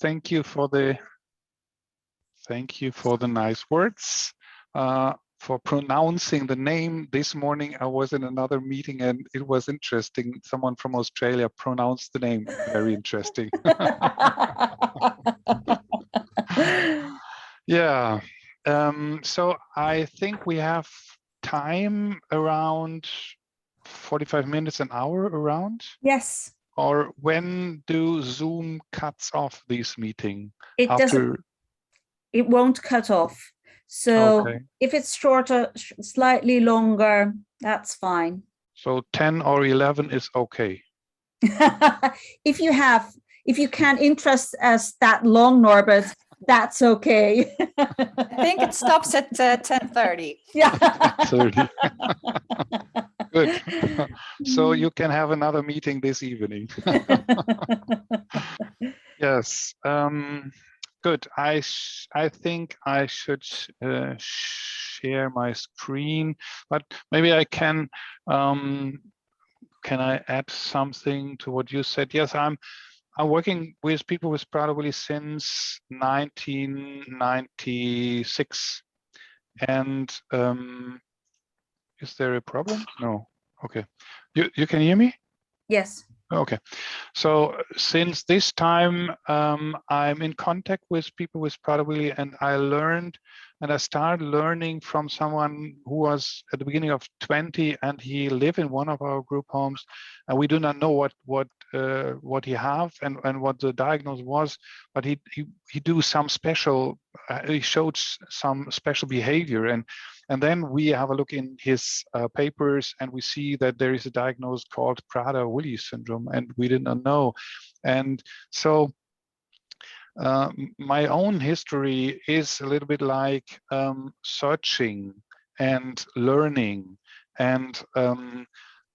Thank you for the nice words. For pronouncing the name. This morning I was in another meeting and it was interesting. Someone from Australia pronounced the name. Very interesting. Yeah. So I think we have time around 45 minutes, an hour around. Yes. Or when do Zoom cuts off this meeting? It doesn't. It won't cut off. So okay. If it's shorter, slightly longer, that's fine. So 10 or 11 is okay. If you can interest us that long, Norbert, that's okay. I think it stops at 10:30. Yeah. 10:30. Good. So you can have another meeting this evening. Yes. Good. I think I should share my screen, but maybe I can. Can I add something to what you said? Yes, I'm working with people with Prader-Willi since 1996, and is there a problem? No. Okay. You can hear me? Yes. Okay. So since this time, I'm in contact with people with Prader-Willi, and I started learning from someone who was at the beginning of 20, and he lived in one of our group homes, and we do not know what he have and what the diagnosis was, but he do some special. He showed some special behavior, and then we have a look in his papers, and we see that there is a diagnosis called Prader-Willi syndrome, and we did not know. And so my own history is a little bit like searching and learning. And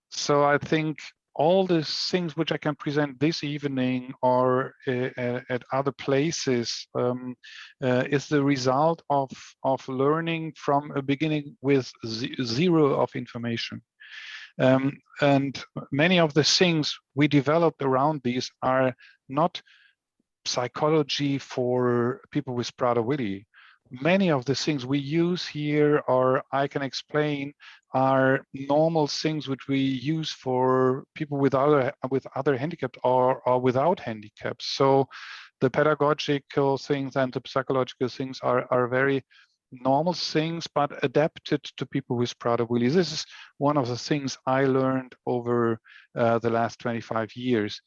so I think all the things which I can present this evening or at other places is the result of learning from a beginning with zero of information. And many of the things we developed around these are not psychology for people with Prader-Willi. Many of the things we use here, or I can explain, are normal things which we use for people with other handicaps or without handicaps. So the pedagogical things and the psychological things are very normal things, but adapted to people with Prader-Willi. This is one of the things I learned over the last 25 years.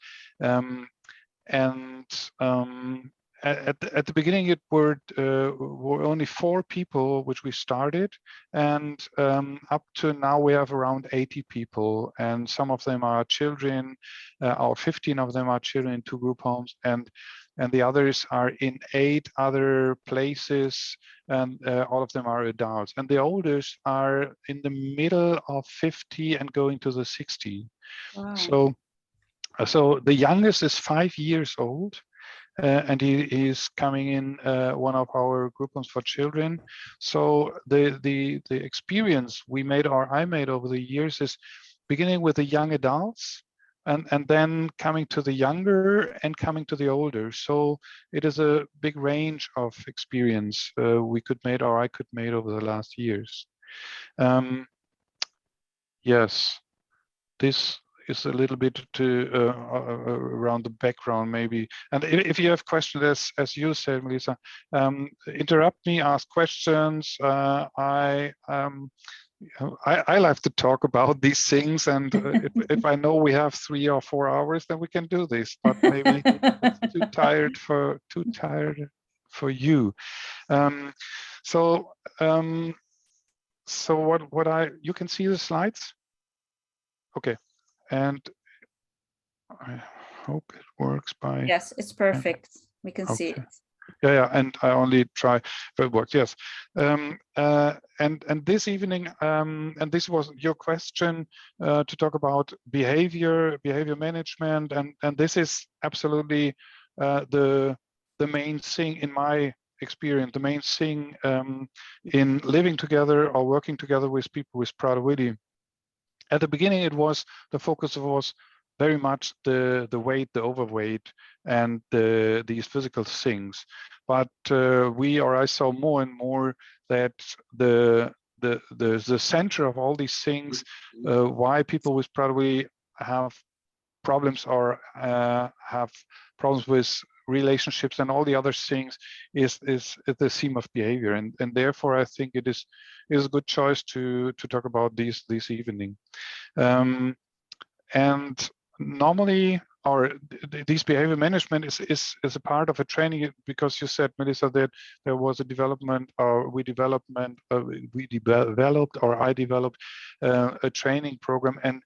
At the beginning, it were only 4 people which we started, and up to now we have around 80 people, and some of them are children, or 15 of them are children in 2 group homes, and the others are in 8 other places, and all of them are adults. And the oldest are in the middle of 50 and going to the 60. Wow. So the youngest is 5 years old, and he is coming in one of our group homes for children. So the experience we made, or I made over the years, is beginning with the young adults, and then coming to the younger and coming to the older. So it is a big range of experience we could make, or I could make, over the last years. Yes, this is a little bit around the background, maybe. And if you have questions, as you said, Melissa, interrupt me, ask questions. I like to talk about these things, and if I know we have 3 or 4 hours, then we can do this. But maybe it's too tired for you. So you can see the slides. Okay. And I hope it works by. Yes, it's perfect. We can see it. Yeah, and I only try if it works. Yes. And this evening, and this was your question, to talk about behavior management, and this is absolutely the main thing in my experience, the main thing in living together or working together with people with Prader-Willi. At the beginning, the focus was very much the weight, the overweight, and these physical things. But I saw more and more that the center of all these things, why people with Prader-Willi have problems or have problems with relationships and all the other things, is the theme of behavior, and therefore I think it is a good choice to talk about this evening. And normally this behavior management is a part of a training, because you said, Melissa, that there was a development, or I developed a training program, and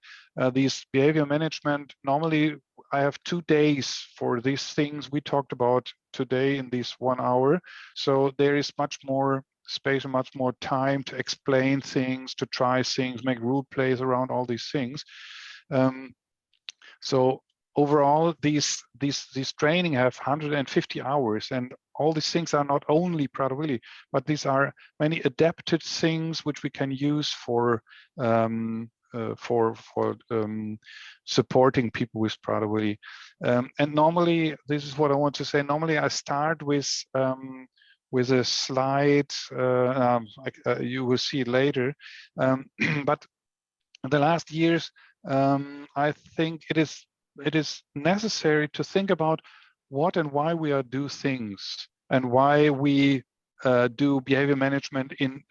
these behavior management, normally I have 2 days for these things we talked about today in this 1 hour. So there is much more space and much more time to explain things, to try things, make role plays around all these things. So overall, these training have 150 hours, and all these things are not only Prader-Willi, but these are many adapted things which we can use for supporting people with Prader-Willi. And normally, this is what I want to say. Normally, I start with a slide. You will see it later, but in the last years, I think it is necessary to think about what and why we do things, and why we do behavior management in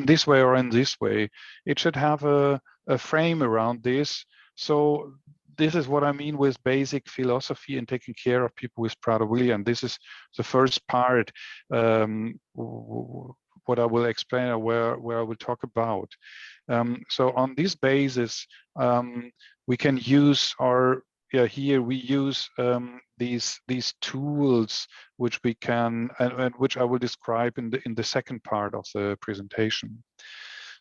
this way or in this way. It should have a frame around this. So this is what I mean with basic philosophy in taking care of people with Prader-Willi, and this is the first part, what I will explain, or where I will talk about. So on this basis, we can use here we use these tools which we can, and which I will describe in the second part of the presentation.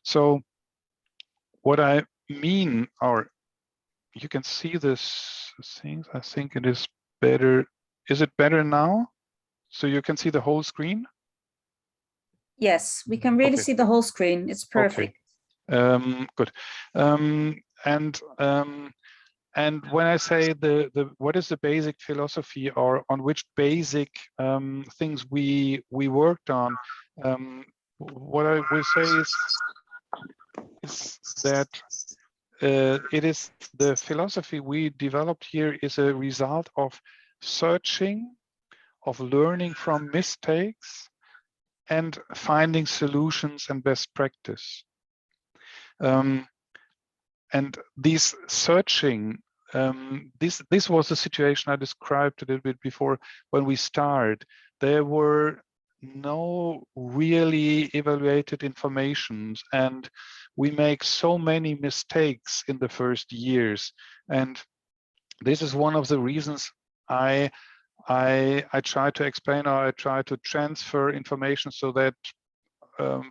So what I mean, or you can see this things. I think it is better. Is it better now? So you can see the whole screen? Yes, we can really see the whole screen. It's perfect. Okay. Good. And when I say what is the basic philosophy, or on which basic things we worked on, what I will say is that it is the philosophy we developed here is a result of searching, of learning from mistakes, and finding solutions and best practice. And these searching, this was the situation I described a little bit before. When we started, there were no really evaluated informations, and we make so many mistakes in the first years. And this is one of the reasons I try to explain, or I try to transfer information, so that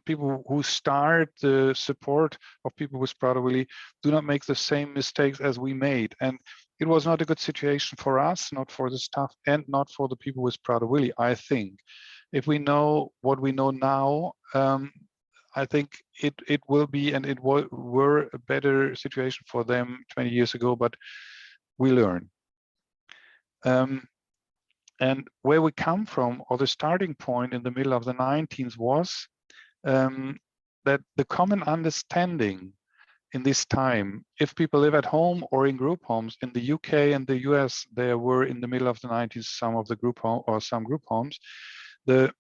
people who start the support of people with Prader-Willi do not make the same mistakes as we made. And it was not a good situation for us, not for the staff, and not for the people with Prader-Willi, I think. If we know what we know now, I think it will be, and it were a better situation for them 20 years ago, but we learn. And where we come from, or the starting point in the middle of the 19th, was that the common understanding in this time, if people live at home or in group homes, in the UK and the US, there were in the middle of the 90s some of the group home, or some group homes. The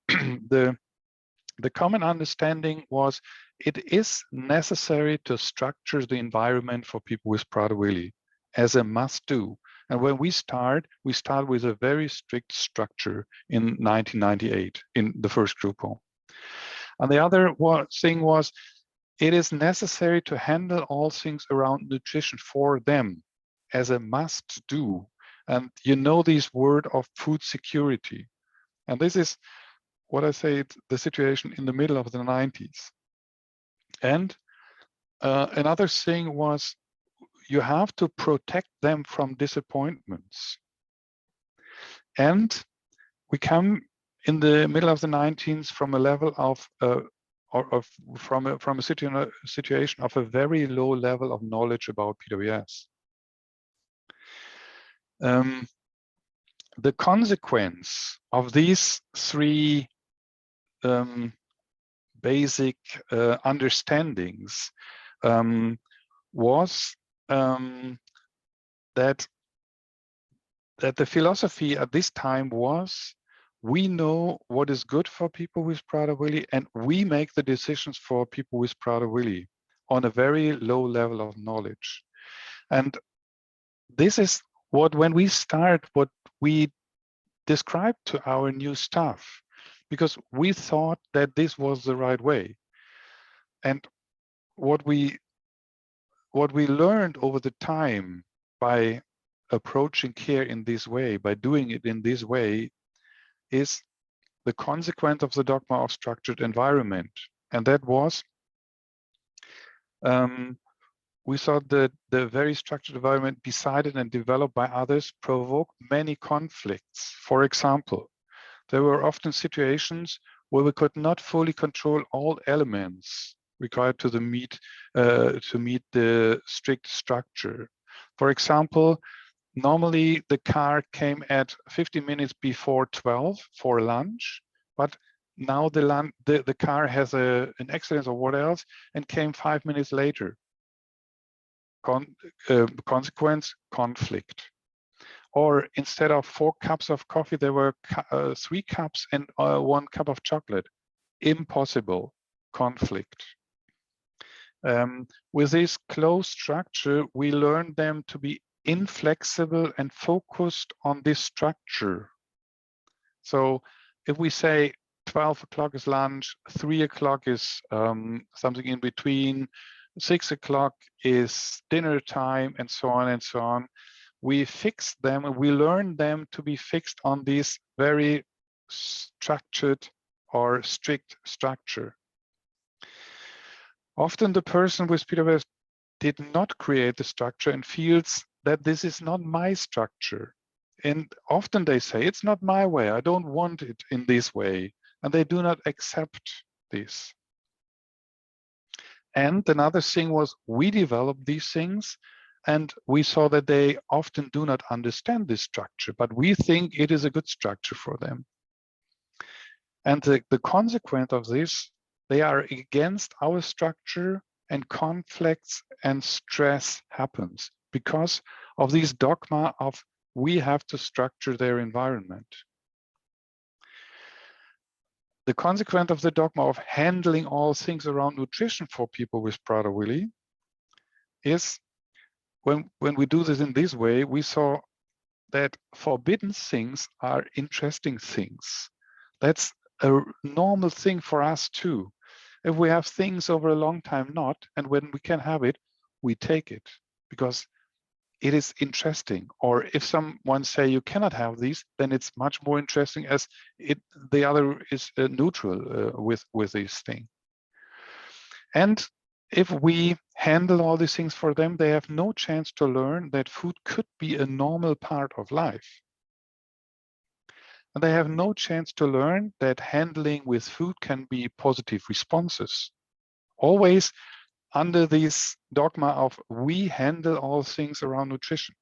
common understanding was it is necessary to structure the environment for people with Prader-Willi as a must do. And when we start with a very strict structure in 1998 in the first group home. And the other thing was, it is necessary to handle all things around nutrition for them as a must do. And you know this word of food security. And this is what I say, the situation in the middle of the 90s. And another thing was, you have to protect them from disappointments. And we come in the middle of the 19th from a level of, from a situation of a very low level of knowledge about PWS. The consequence of these three basic understandings was that the philosophy at this time was, we know what is good for people with Prader-Willi, and we make the decisions for people with Prader-Willi on a very low level of knowledge. And this is when we start, what we describe to our new staff, because we thought that this was the right way. And what we learned over the time by approaching care in this way, by doing it in this way, is the consequence of the dogma of structured environment. And that was, we saw that the very structured environment decided and developed by others provoked many conflicts. For example, there were often situations where we could not fully control all elements required to meet the strict structure. For example, normally the car came at 15 minutes before 12 for lunch, but now the car has an accident or what else and came 5 minutes later. Consequence, conflict. Or instead of 4 cups of coffee, there were 3 cups and 1 cup of chocolate. Impossible. Conflict. With this closed structure, we learned them to be inflexible and focused on this structure. So if we say 12 o'clock is lunch, 3 o'clock is something in between, 6 o'clock is dinner time, and so on and so on, we fix them and we learn them to be fixed on this very structured or strict structure. Often the person with Prader-Willi did not create the structure and feels that this is not my structure. And often they say, it's not my way, I don't want it in this way. And they do not accept this. And another thing was, we developed these things and we saw that they often do not understand this structure, but we think it is a good structure for them. And the consequence of this, they are against our structure, and conflicts and stress happens because of this dogma of we have to structure their environment. The consequence of the dogma of handling all things around nutrition for people with Prader-Willi is, when we do this in this way, we saw that forbidden things are interesting things. That's a normal thing for us too. If we have things over a long time not, and when we can have it, we take it because it is interesting. Or if someone say you cannot have these, then it's much more interesting as the other is neutral with this thing. And if we handle all these things for them, they have no chance to learn that food could be a normal part of life. And they have no chance to learn that handling with food can be positive responses. Always under this dogma of we handle all things around nutrition.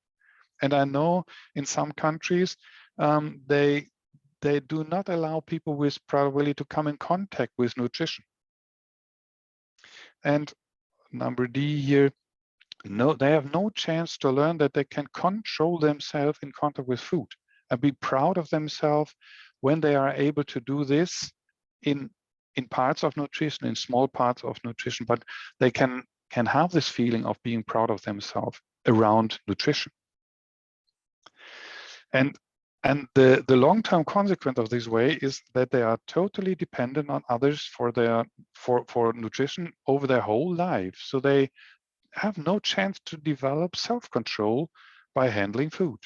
And I know in some countries, they do not allow people with Prader-Willi to come in contact with nutrition. And number D here, no, they have no chance to learn that they can control themselves in contact with food and be proud of themselves when they are able to do this in parts of nutrition, in small parts of nutrition, but they can have this feeling of being proud of themselves around nutrition. And the long-term consequence of this way is that they are totally dependent on others for nutrition over their whole life. So they have no chance to develop self-control by handling food.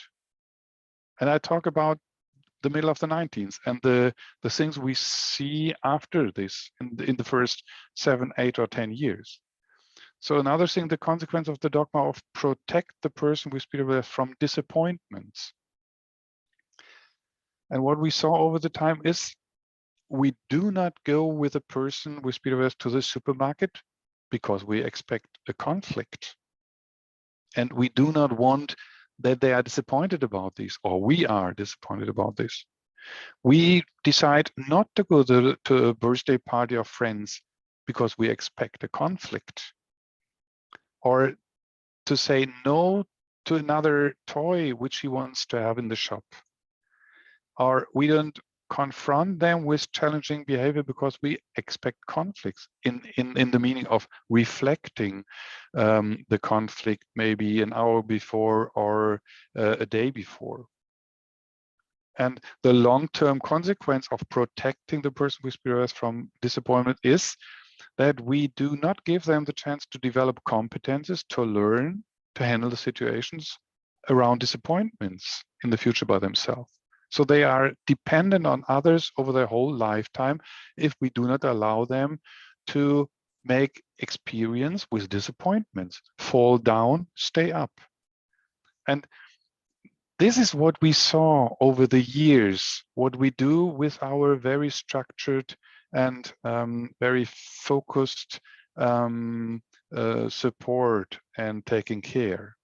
And I talk about the middle of the 19th and the things we see after this in the first 7, 8, or 10 years. So another thing, the consequence of the dogma of protect the person with Prader-Willi from disappointments. And what we saw over the time is we do not go with a person with Prader-Willi to the supermarket because we expect a conflict. And we do not want that they are disappointed about this, or we are disappointed about this. We decide not to go to a birthday party of friends because we expect a conflict, or to say no to another toy which he wants to have in the shop. Or we don't confront them with challenging behavior because we expect conflicts in the meaning of reflecting the conflict maybe an hour before or a day before. And the long-term consequence of protecting the person with PWS from disappointment is that we do not give them the chance to develop competences to learn to handle the situations around disappointments in the future by themselves. So they are dependent on others over their whole lifetime if we do not allow them to make experience with disappointments, fall down, stay up. And this is what we saw over the years, what we do with our very structured and very focused support and taking care.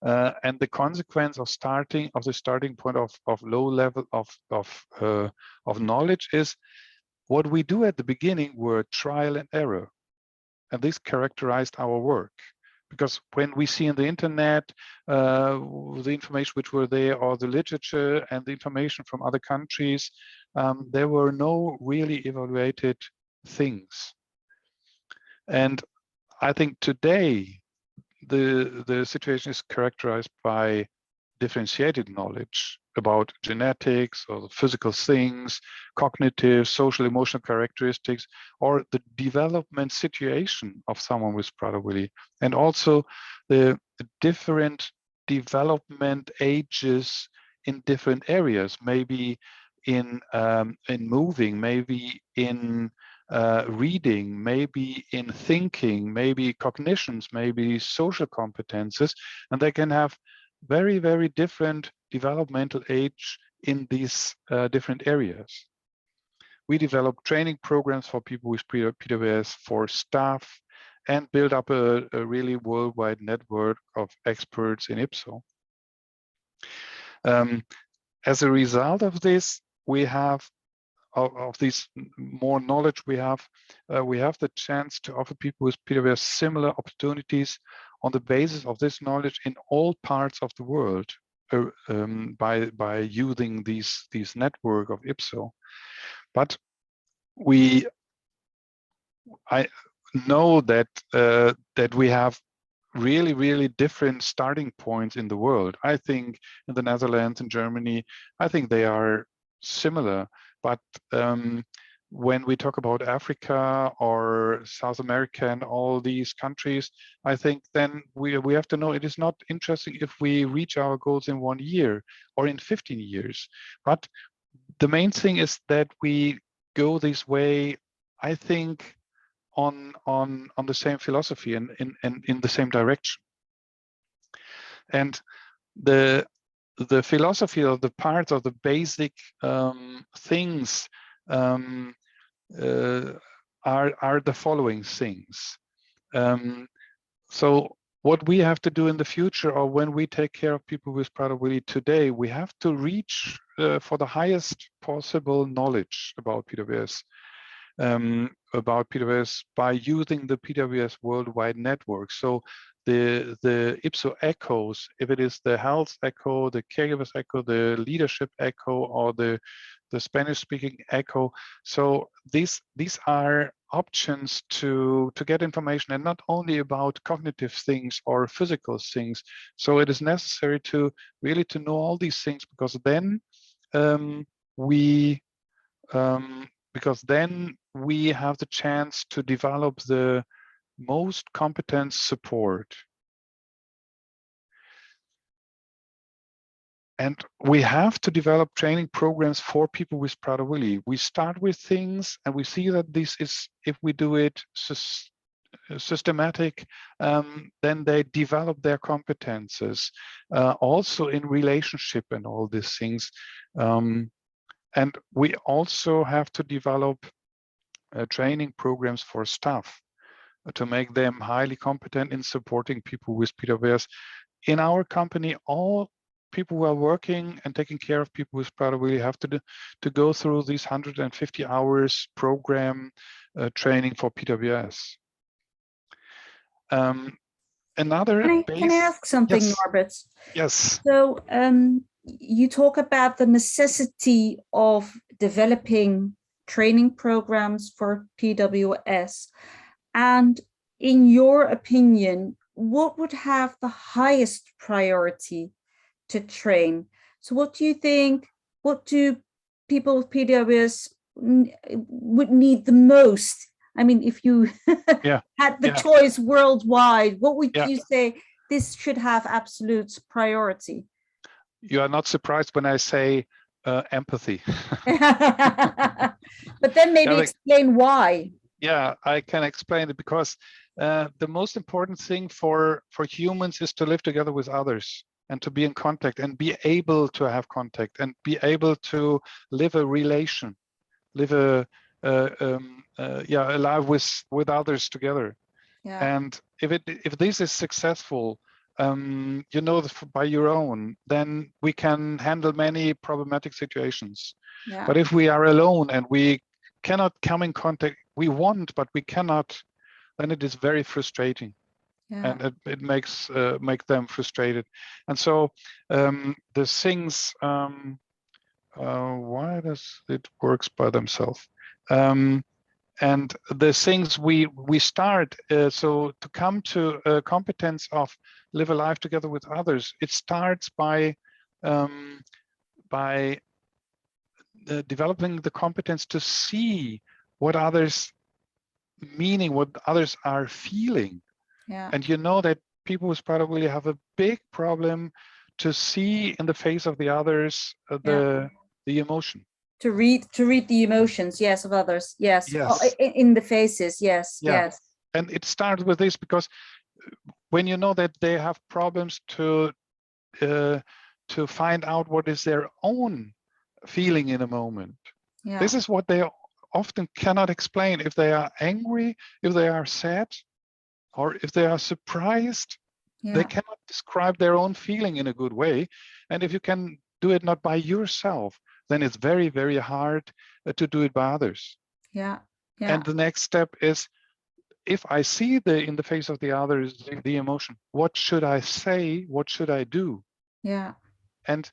And the consequence of the starting point of low level of knowledge is what we do at the beginning were trial and error, and this characterized our work. Because when we see in the internet the information which were there, or the literature and the information from other countries, there were no really evaluated things. And I think today the situation is characterized by differentiated knowledge about genetics or physical things, cognitive, social, emotional characteristics, or the development situation of someone with Prader-Willi, and also the different development ages in different areas, maybe in moving, maybe in reading, maybe in thinking, maybe cognitions, maybe social competences, and they can have very, very different developmental age in these different areas. We develop training programs for people with PWS, for staff, and build up a really worldwide network of experts in IPSO. As a result of this, we have of this more knowledge we have the chance to offer people with PWS similar opportunities on the basis of this knowledge in all parts of the world by using these network of IPSO. But I know that that we have really different starting points in the world. I think in the Netherlands and Germany, I think they are similar. But when we talk about Africa or South America and all these countries, I think then we have to know it is not interesting if we reach our goals in 1 year or in 15 years. But the main thing is that we go this way, I think, on the same philosophy and in the same direction. And the philosophy of the parts of the basic things are the following things. So what we have to do in the future, or when we take care of people with Prader-Willi today, we have to reach for the highest possible knowledge about PWS. By using the PWS worldwide network. So the IPSO echoes, if it is the health echo, the caregivers echo, the leadership echo, or the Spanish-speaking echo. So these are options to get information, and not only about cognitive things or physical things. So it is necessary to really to know all these things, because then we have the chance to develop the most competent support. And we have to develop training programs for people with Prader-Willi. We start with things, and we see that this is, if we do it systematic, then they develop their competences, also in relationship and all these things. And we also have to develop training programs for staff to make them highly competent in supporting people with PWS in our company, all people who are working and taking care of people with Prader-Willi have to go through these 150 hours program training for PWS. Another can I ask something, yes. Norbert? Yes. So you talk about the necessity of developing training programs for PWS, and in your opinion, what would have the highest priority to train? So what do you think, what do people with PWS would need the most? I mean, if you had the choice worldwide, what would you say this should have absolute priority? You are not surprised when I say empathy. But then maybe explain why. Yeah, I can explain it, because the most important thing for humans is to live together with others and to be in contact and be able to have contact and be able to live a relation, live alive with others together. And if this is successful, you know, by your own, then we can handle many problematic situations. But if we are alone and we cannot come in contact, we want, but we cannot, then it is very frustrating. And it makes make them frustrated. And so the things, why does it works by themselves? And the things we start, so to come to a competence of live a life together with others, it starts by developing the competence to see what others meaning, what others are feeling. And you know that people with Prader-Willi have a big problem to see in the face of the others the emotion. To read the emotions, yes, of others, yes. In the faces, yes. And it starts with this, because when you know that they have problems to find out what is their own feeling in a moment, this is what they often cannot explain. If they are angry, if they are sad, or if they are surprised, they cannot describe their own feeling in a good way. And if you can do it not by yourself, then it's very, very hard to do it by others. And the next step is, if I see in the face of the others the emotion, what should I say? What should I do? And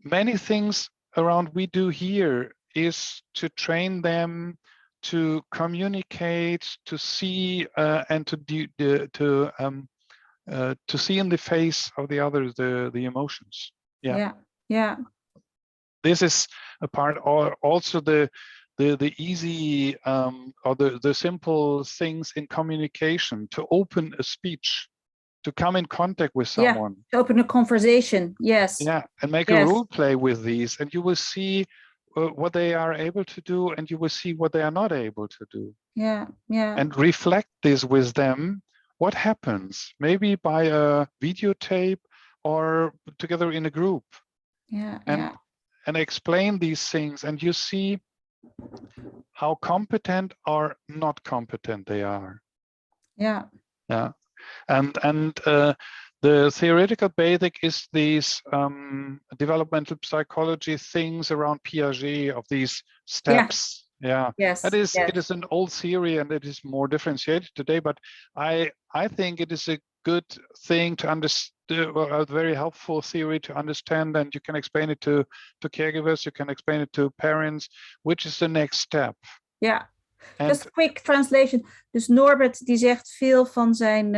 many things around we do here is to train them to communicate, to see, and to see in the face of the others the emotions. This is a part, or also the easy or the simple things in communication, to open a speech, to come in contact with someone, to open a conversation. And make a role play with these, and you will see what they are able to do, and you will see what they are not able to do. And reflect this with them. What happens? Maybe by a videotape or together in a group. And explain these things, and you see how competent or not competent they are. And the theoretical basic is these developmental psychology things around Piaget, of these steps. It is an old theory, and it is more differentiated today, but I think it is a good thing to understand, a very helpful theory to understand, and you can explain it to caregivers, you can explain it to parents, which is the next step. Just a quick translation. Dus Norbert die zegt, veel van zijn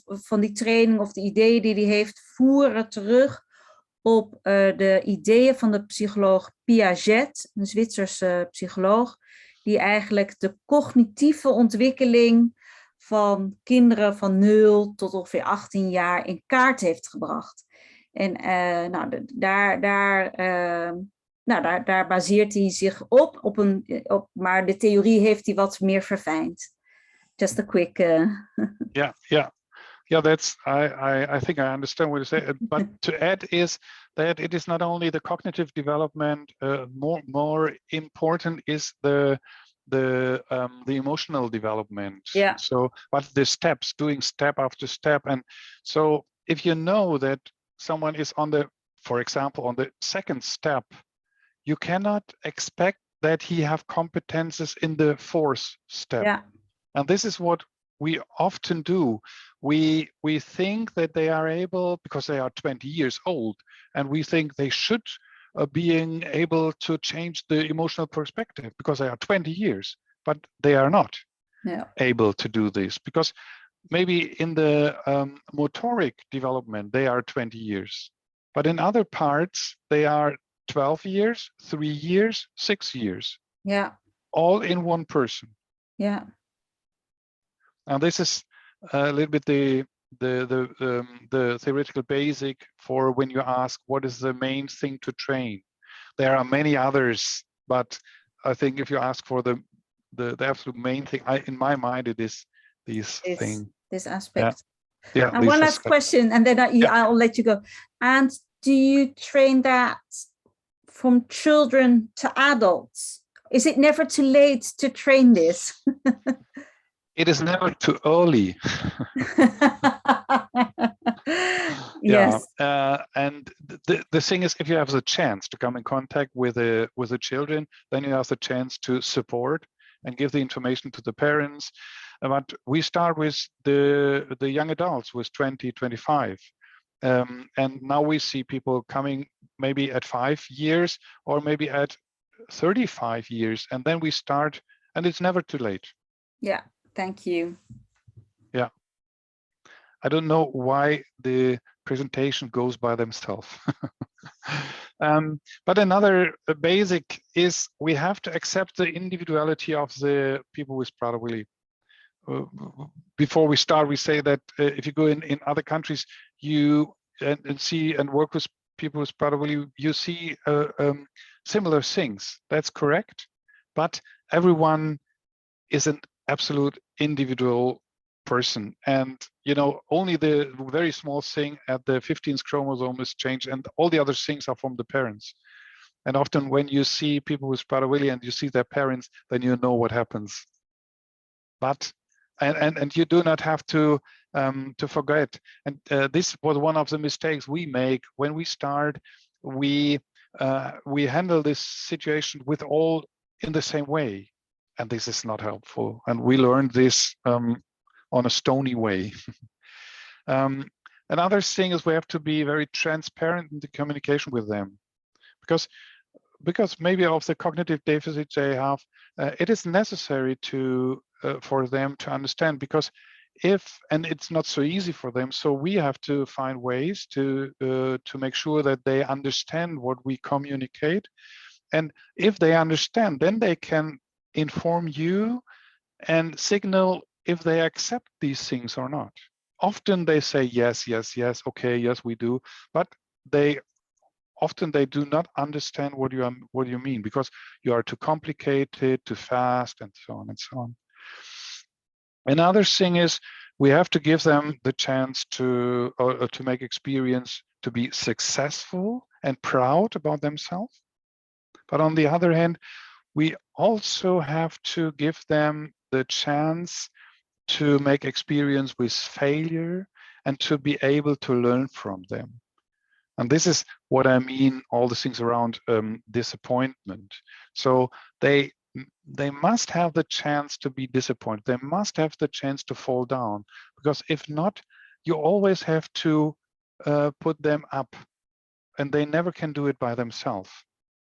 van die training of de ideeën die hij heeft voeren terug op de ideeën van de psycholoog Piaget, een Zwitserse psycholoog, die eigenlijk de cognitieve ontwikkeling van kinderen van 0 tot ongeveer 18 jaar in kaart heeft gebracht. En daar baseert hij zich op maar de theorie heeft hij wat meer verfijnd. Just a quick. That's I think I understand what you say. But to add is that it is not only the cognitive development. More important is the emotional development. So, but the steps, doing step after step, and so if you know that someone is on the, for example, on the second step, you cannot expect that he have competences in the fourth step. Yeah. And this is what we often do. We think that they are able, because they are 20 years old, and we think they should being able to change the emotional perspective because they are 20 years, but they are not able to do this, because maybe in the motoric development, they are 20 years, but in other parts, they are 12 years, 3 years, 6 years. Yeah. All in one person. Yeah. And this is a little bit the theoretical basic for when you ask what is the main thing to train. There are many others, but I think if you ask for the absolute main thing, in my mind, it is this thing. This aspect. Yeah. And one last question, and then I'll let you go. And do you train that from children to adults? Is it never too late to train this? It is never too early. Yes. And the thing is, if you have the chance to come in contact with the children, then you have the chance to support and give the information to the parents. But we start with the young adults with 20, 25. And now we see people coming maybe at 5 years or maybe at 35 years. And then we start, and it's never too late. Yeah, thank you. Yeah. I don't know why the presentation goes by themselves. But another basic is we have to accept the individuality of the people with Prader-Willi. Before we start, we say that if you go in other countries, you and see and work with people with Prader-Willi, you see similar things. That's correct. But everyone is an absolute individual person, and only the very small thing at the 15th chromosome is changed, and all the other things are from the parents. And often when you see people with Prader-Willi and you see their parents, then you know what happens. But and you do not have to forget. And this was one of the mistakes we make when we start. We handle this situation with all in the same way, and this is not helpful. And we learned this on a stony way. Another thing is we have to be very transparent in the communication with them, because maybe of the cognitive deficits they have, it is necessary for them to understand, because and it's not so easy for them, so we have to find ways to make sure that they understand what we communicate. And if they understand, then they can inform you and signal if they accept these things or not. Often they say yes, yes, yes, okay, yes, we do, but often they do not understand what you mean, because you are too complicated, too fast, and so on and so on. Another thing is we have to give them the chance to make experience, to be successful and proud about themselves. But on the other hand, we also have to give them the chance to make experience with failure and to be able to learn from them. And this is what I mean, all the things around disappointment. So they must have the chance to be disappointed. They must have the chance to fall down, because if not, you always have to put them up, and they never can do it by themselves.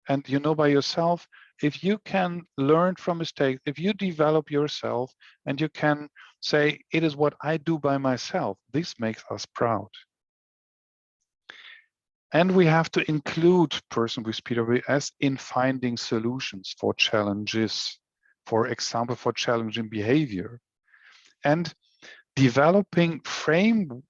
And by yourself, if you can learn from mistakes, if you develop yourself and you can say, it is what I do by myself, this makes us proud. And we have to include persons with PWS in finding solutions for challenges, for example, for challenging behavior, and developing frameworks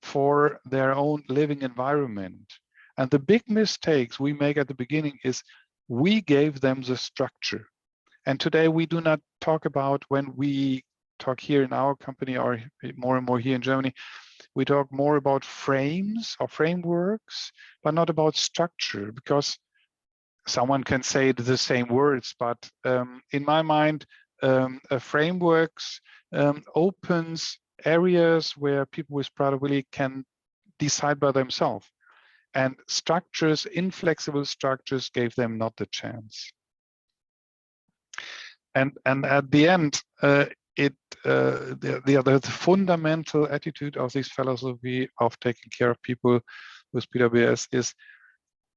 for their own living environment. And the big mistakes we make at the beginning is we gave them the structure. And today we do not talk about, when we talk here in our company or more and more here in Germany, we talk more about frames or frameworks, but not about structure, because someone can say the same words, but in my mind, frameworks opens areas where people with Prader-Willi can decide by themselves. And structures, inflexible structures, gave them not the chance. And at the end, the fundamental attitude of this philosophy of taking care of people with PWS is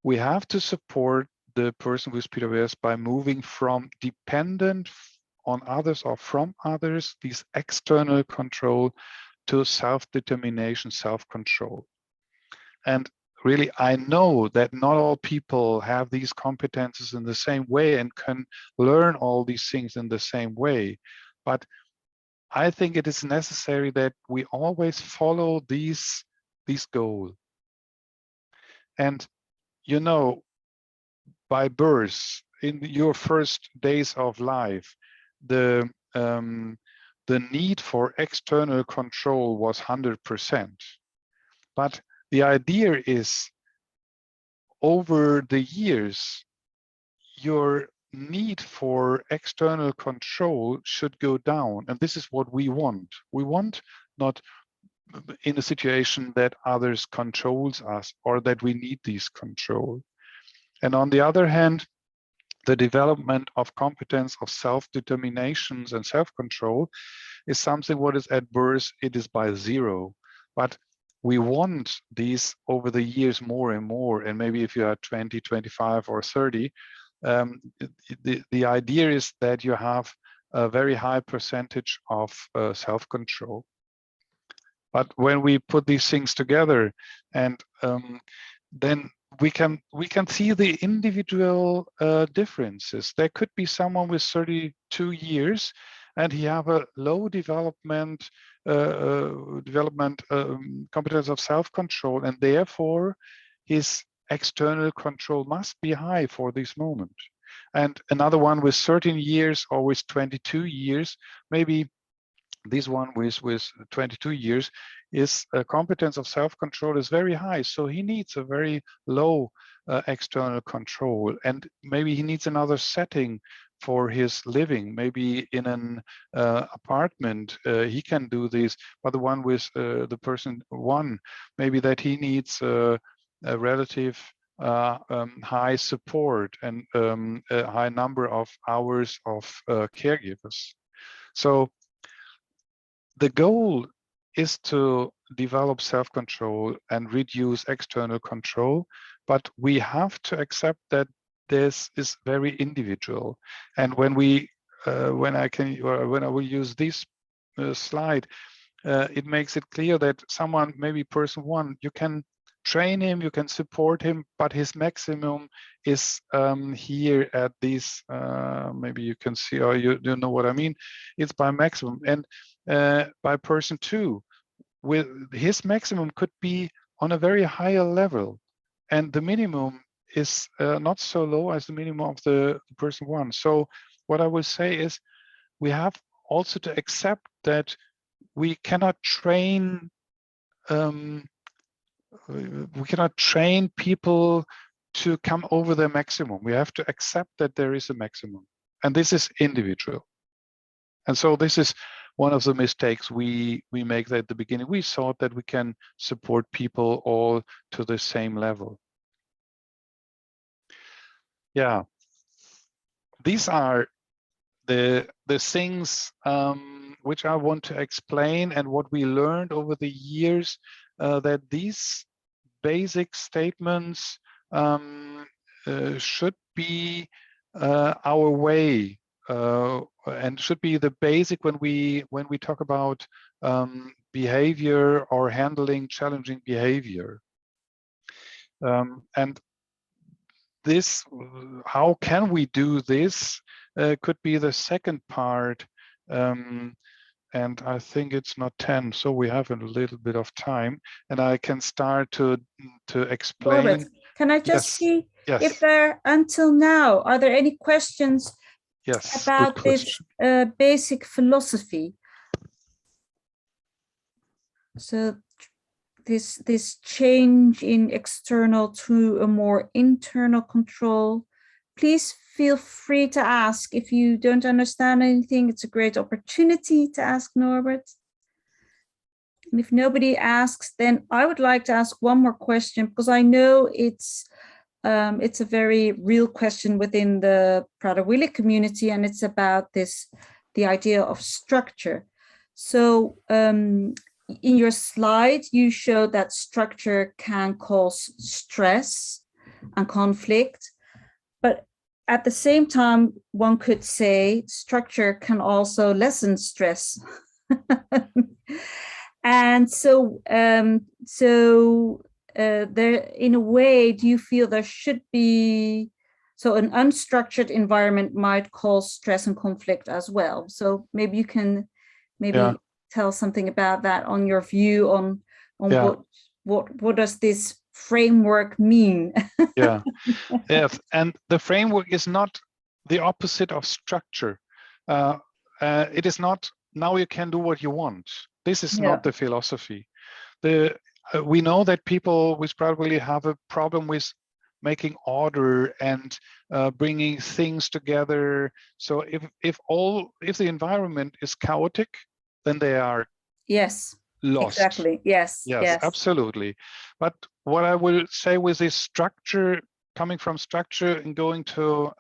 we have to support the person with PWS by moving from dependent on others or from others, these external control, to self-determination, self-control. And really, I know that not all people have these competences in the same way and can learn all these things in the same way. But I think it is necessary that we always follow these goals. And you know, by birth, in your first days of life, the need for external control was 100%. But the idea is, over the years, your need for external control should go down. And this is what we want. We want not in a situation that others controls us or that we need this control. And on the other hand, the development of competence of self-determinations and self-control is something what is at birth, it is by zero. But we want these over the years more and more. And maybe if you are 20, 25 or 30, the idea is that you have a very high percentage of self-control. But when we put these things together, and then we can see the individual differences. There could be someone with 32 years, and he have a low development competence of self-control, and therefore his external control must be high for this moment. And another one with 13 years or with 22 years, maybe this one with 22 years, is a competence of self-control is very high. So he needs a very low external control, and maybe he needs another setting for his living. Maybe in an apartment, he can do this, but the one with the person one, maybe that he needs a relative high support and a high number of hours of caregivers. So the goal is to develop self-control and reduce external control, but we have to accept that this is very individual. And when I will use this slide, it makes it clear that someone, maybe person one, you can train him, you can support him, but his maximum is here at this, maybe you can see, or you know what I mean, it's by maximum. And by person two, with his maximum could be on a very higher level, and the minimum is not so low as the minimum of the person one. So what I will say is, we have also to accept that we cannot train people to come over their maximum. We have to accept that there is a maximum, and this is individual. And so this is one of the mistakes we make at the beginning. We thought that we can support people all to the same level. Yeah, these are the things which I want to explain, and what we learned over the years, that these basic statements should be our way, and should be the basic when we talk about behavior or handling challenging behavior. And this, how can we do this, could be the second part. And I think it's not 10, so we have a little bit of time, and I can start to explain. Norbert, can I just see if there, until now, are there any questions about this basic philosophy? So this change in external to a more internal control. Please feel free to ask. If you don't understand anything, it's a great opportunity to ask Norbert. And if nobody asks, then I would like to ask one more question, because I know it's a very real question within the Prader-Willi community, and it's about the idea of structure. So in your slide, you showed that structure can cause stress and conflict, but at the same time, one could say structure can also lessen stress. And so, there, in a way, do you feel there should be, so an unstructured environment might cause stress and conflict as well? So maybe you can tell something about that, on your view on what does this framework mean? Yes, and the framework is not the opposite of structure. It is not, now you can do what you want. This is not the philosophy. We know that people with Prader-Willi have a problem with making order and bringing things together. So if the environment is chaotic, then they are lost. Exactly. Yes, absolutely. But what I will say with this structure, coming from structure and going to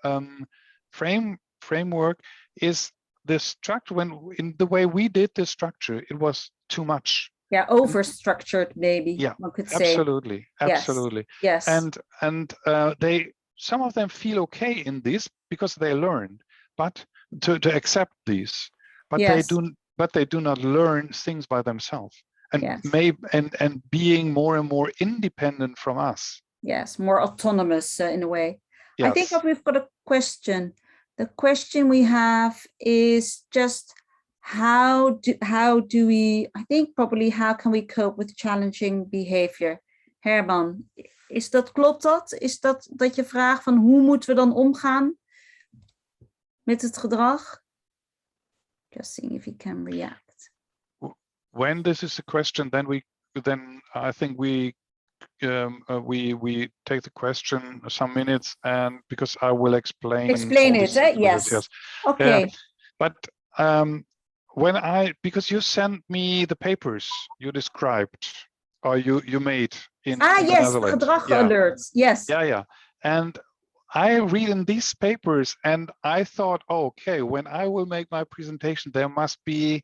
framework, is the structure. When in the way we did the structure, it was too much. Over-structured, maybe. One could say. Absolutely. Yes. And some of them feel okay in this because they learned, but to accept these, but they do not learn things by themselves, and and being more and more independent from us. Yes, more autonomous in a way. I think we've got a question. The question we have is just how do we, I think probably, how can we cope with challenging behavior? Herman, klopt dat? Is dat je vraagt van hoe moeten we dan omgaan met het gedrag? Just seeing if he can react. When this is a question, then I think we take the question some minutes, and because I will explain it. Yes. Okay. But because you sent me the papers you described, or you made in the Netherlands. Gedrag alerts. Yes. And I read in these papers, and I thought, okay, when I will make my presentation, there must be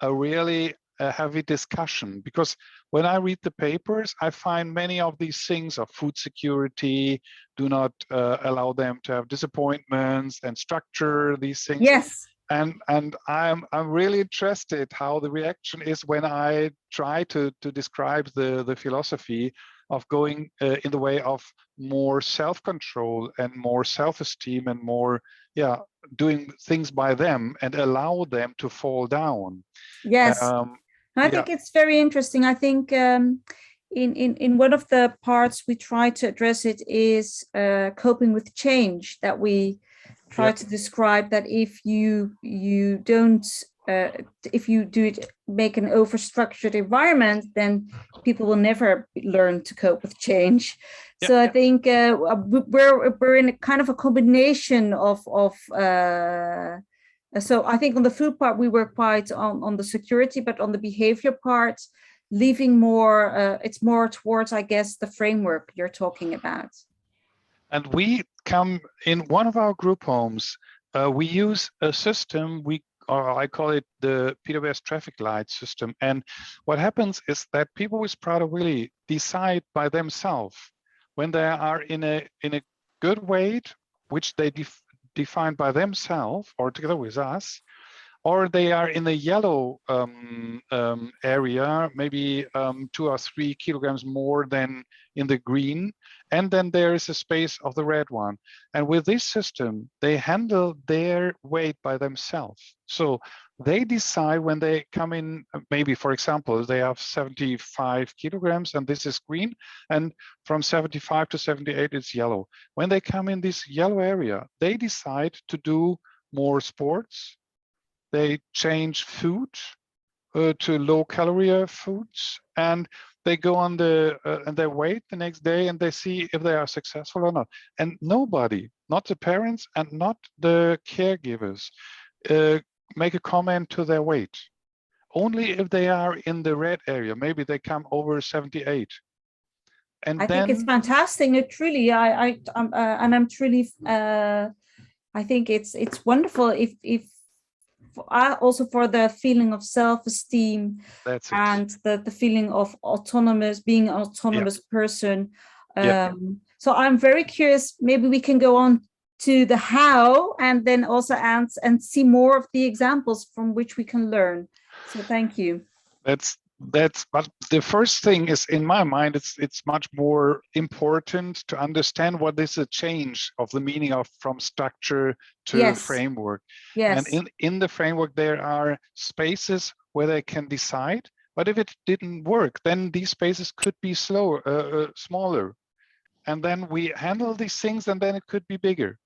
a really heavy discussion, because when I read the papers, I find many of these things of food security, do not allow them to have disappointments, and structure these things. Yes. And I'm really interested how the reaction is when I try to describe the philosophy of going in the way of more self-control and more self-esteem and more doing things by them and allow them to fall down. Yes. I think it's very interesting. I think in one of the parts we try to address it is coping with change, that we try to describe that if you don't if you make an over-structured environment, then people will never learn to cope with change. So I think we're in a kind of a combination of so I think on the food part we were quite on the security, but on the behavior part, leaving more it's more towards, I guess, the framework you're talking about. And we come in one of our group homes, we use a system, I call it the PWS traffic light system. And what happens is that people with Prader-Willi decide by themselves when they are in a good weight, which they define by themselves or together with us, or they are in a yellow area, maybe 2 or 3 kilograms more than in the green, and then there is a space of the red one. And with this system, they handle their weight by themselves. So they decide when they come in, maybe, for example, they have 75 kilograms and this is green, and from 75 to 78 it's yellow. When they come in this yellow area, they decide to do more sports. They change food to low-calorie foods, and they go on and they wait the next day and they see if they are successful or not. And nobody, not the parents and not the caregivers, make a comment to their weight. only if they are in the red area. Maybe they come over 78. And I then think it's fantastic. No, truly, I'm truly. I think it's wonderful if also for the feeling of self-esteem that's it. and the feeling of being an autonomous person. So I'm very curious. Maybe we can go on to the how, and then also and see more of the examples from which we can learn. So thank you. That's but the first thing is, in my mind, it's much more important to understand what is a change of the meaning of from structure to framework. Yes. And in the framework there are spaces where they can decide, but if it didn't work, then these spaces could be smaller, and then we handle these things, and then it could be bigger.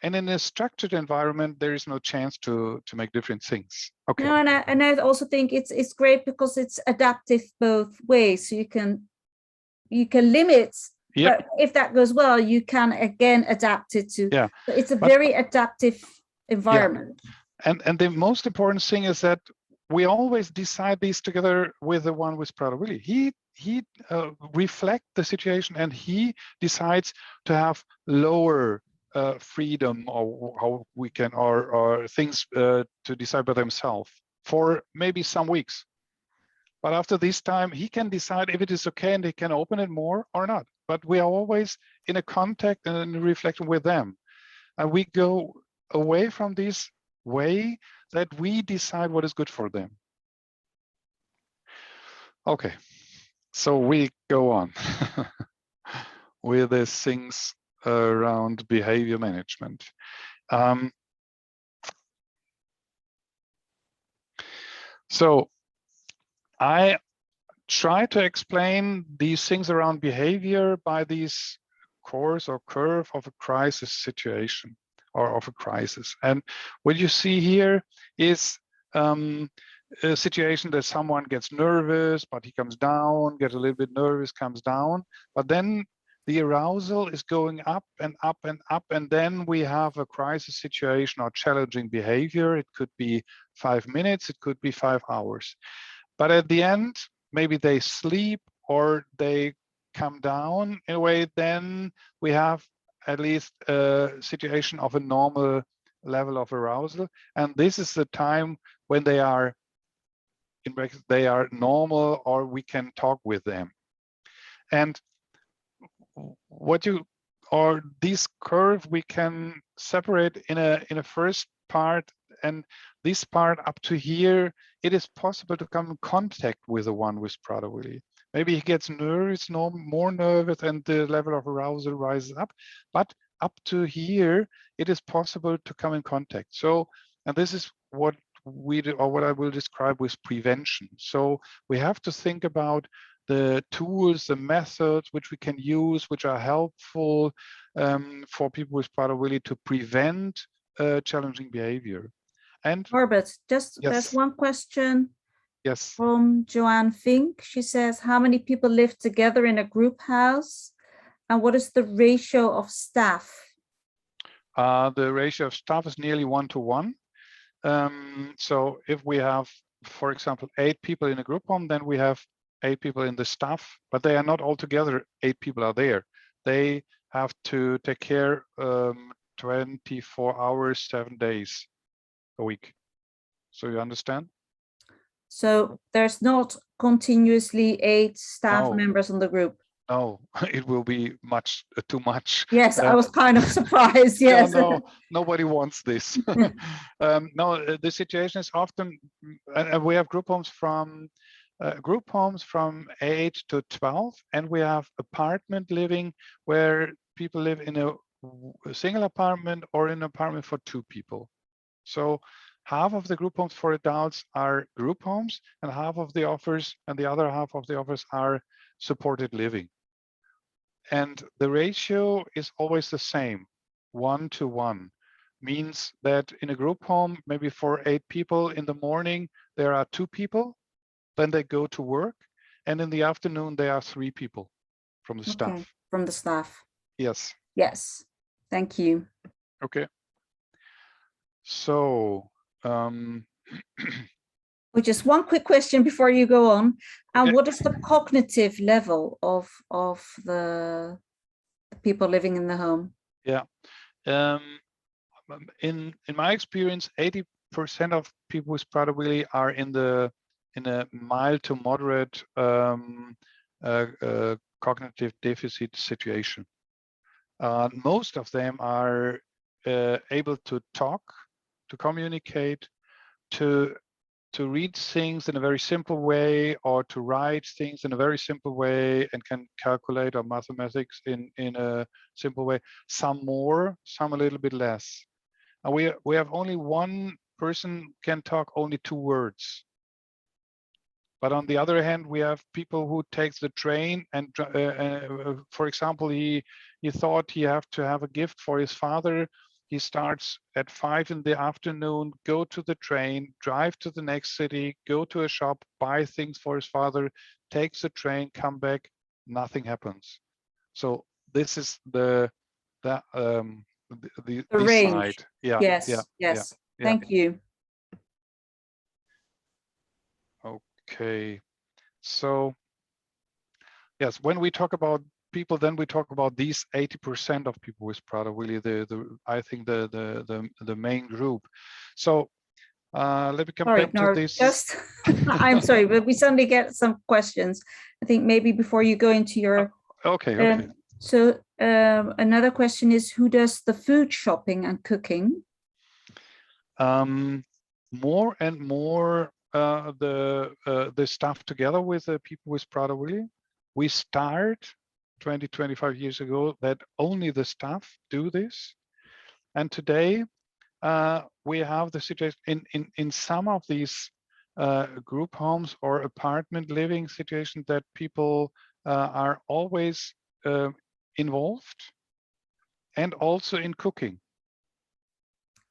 And in a structured environment, there is no chance to make different things. Okay. No, and I also think it's great because it's adaptive both ways. So you can limit, but if that goes well, you can again adapt it to. Yeah. So it's a very adaptive environment. Yeah. And the most important thing is that we always decide these together with the one with Prader-Willi. He reflects the situation, and he decides to have lower freedom, or how we can, or things to decide by themselves for maybe some weeks. But after this time, he can decide if it is okay, and he can open it more or not. But we are always in a contact and in a reflection with them. And we go away from this way that we decide what is good for them. Okay, so we go on with the things around behavior management. So I try to explain these things around behavior by this course or curve of a crisis situation or of a crisis. And what you see here is a situation that someone gets nervous, but he comes down, gets a little bit nervous, comes down, but then the arousal is going up and up and up, and then we have a crisis situation or challenging behavior. It could be 5 minutes, it could be 5 hours. But at the end, maybe they sleep or they come down in a way, then we have at least a situation of a normal level of arousal. And this is the time when they are normal, or we can talk with them. And this curve we can separate in a first part, and this part up to here, it is possible to come in contact with the one with Prader-Willi. Maybe he gets nervous, more nervous, and the level of arousal rises up. But up to here, it is possible to come in contact. So, and this is what we do, or what I will describe with prevention. So we have to think about the tools, the methods which we can use, which are helpful for people with Prader-Willi to prevent challenging behavior. And Norbert, there's one question. Yes. From Joanne Fink. She says, how many people live together in a group house? And what is the ratio of staff? The ratio of staff is nearly 1-to-1. So if we have, for example, 8 people in a group home, then we have 8 people in the staff, but they are not all together. 8 people are there. They have to take care 24 hours, 7 days a week. So you understand? So there's not continuously 8 staff members on the group. No, it will be too much. Yes, I was kind of surprised. Yes. Yeah, no, nobody wants this. No, the situation is often, and we have group homes from 8 to 12, and we have apartment living where people live in a single apartment or in an apartment for 2 people. So half of the group homes for adults are group homes, and half of the offers, and the other half of the offers are supported living. And the ratio is always the same, 1-to-1. Means that in a group home, maybe for 8 people in the morning, there are 2 people, then they go to work, and in the afternoon, there are 3 people from the staff. From the staff. Yes. Yes, thank you. Okay. So, Just one quick question before you go on. And Okay. what is the cognitive level of the people living in the home? Yeah. In my experience, 80% of people with Prader-Willi are in a mild to moderate cognitive deficit situation. Most of them are able to talk, to communicate, to read things in a very simple way, or to write things in a very simple way, and can calculate or mathematics in a simple way. Some more, some a little bit less. And we have only one person can talk only 2 words. But on the other hand, we have people who takes the train and, for example, he thought he have to have a gift for his father. He starts at 5 in the afternoon, go to the train, drive to the next city, go to a shop, buy things for his father, takes the train, come back, nothing happens. So this is the range. side. Yeah. Yes. Yeah. Yes. Yeah. Thank you. Okay. So yes, when we talk about people, then we talk about these 80% of people with Prader-Willi, I think the main group. So let me come back to this. Just I'm sorry, but we suddenly get some questions. I think maybe before you go into your okay. So another question is, who does the food shopping and cooking? More and more the staff together with the people with Prader-Willi. We start 25 years ago that only the staff do this, and today we have the situation in some of these group homes or apartment living situations that people are always involved, and also in cooking.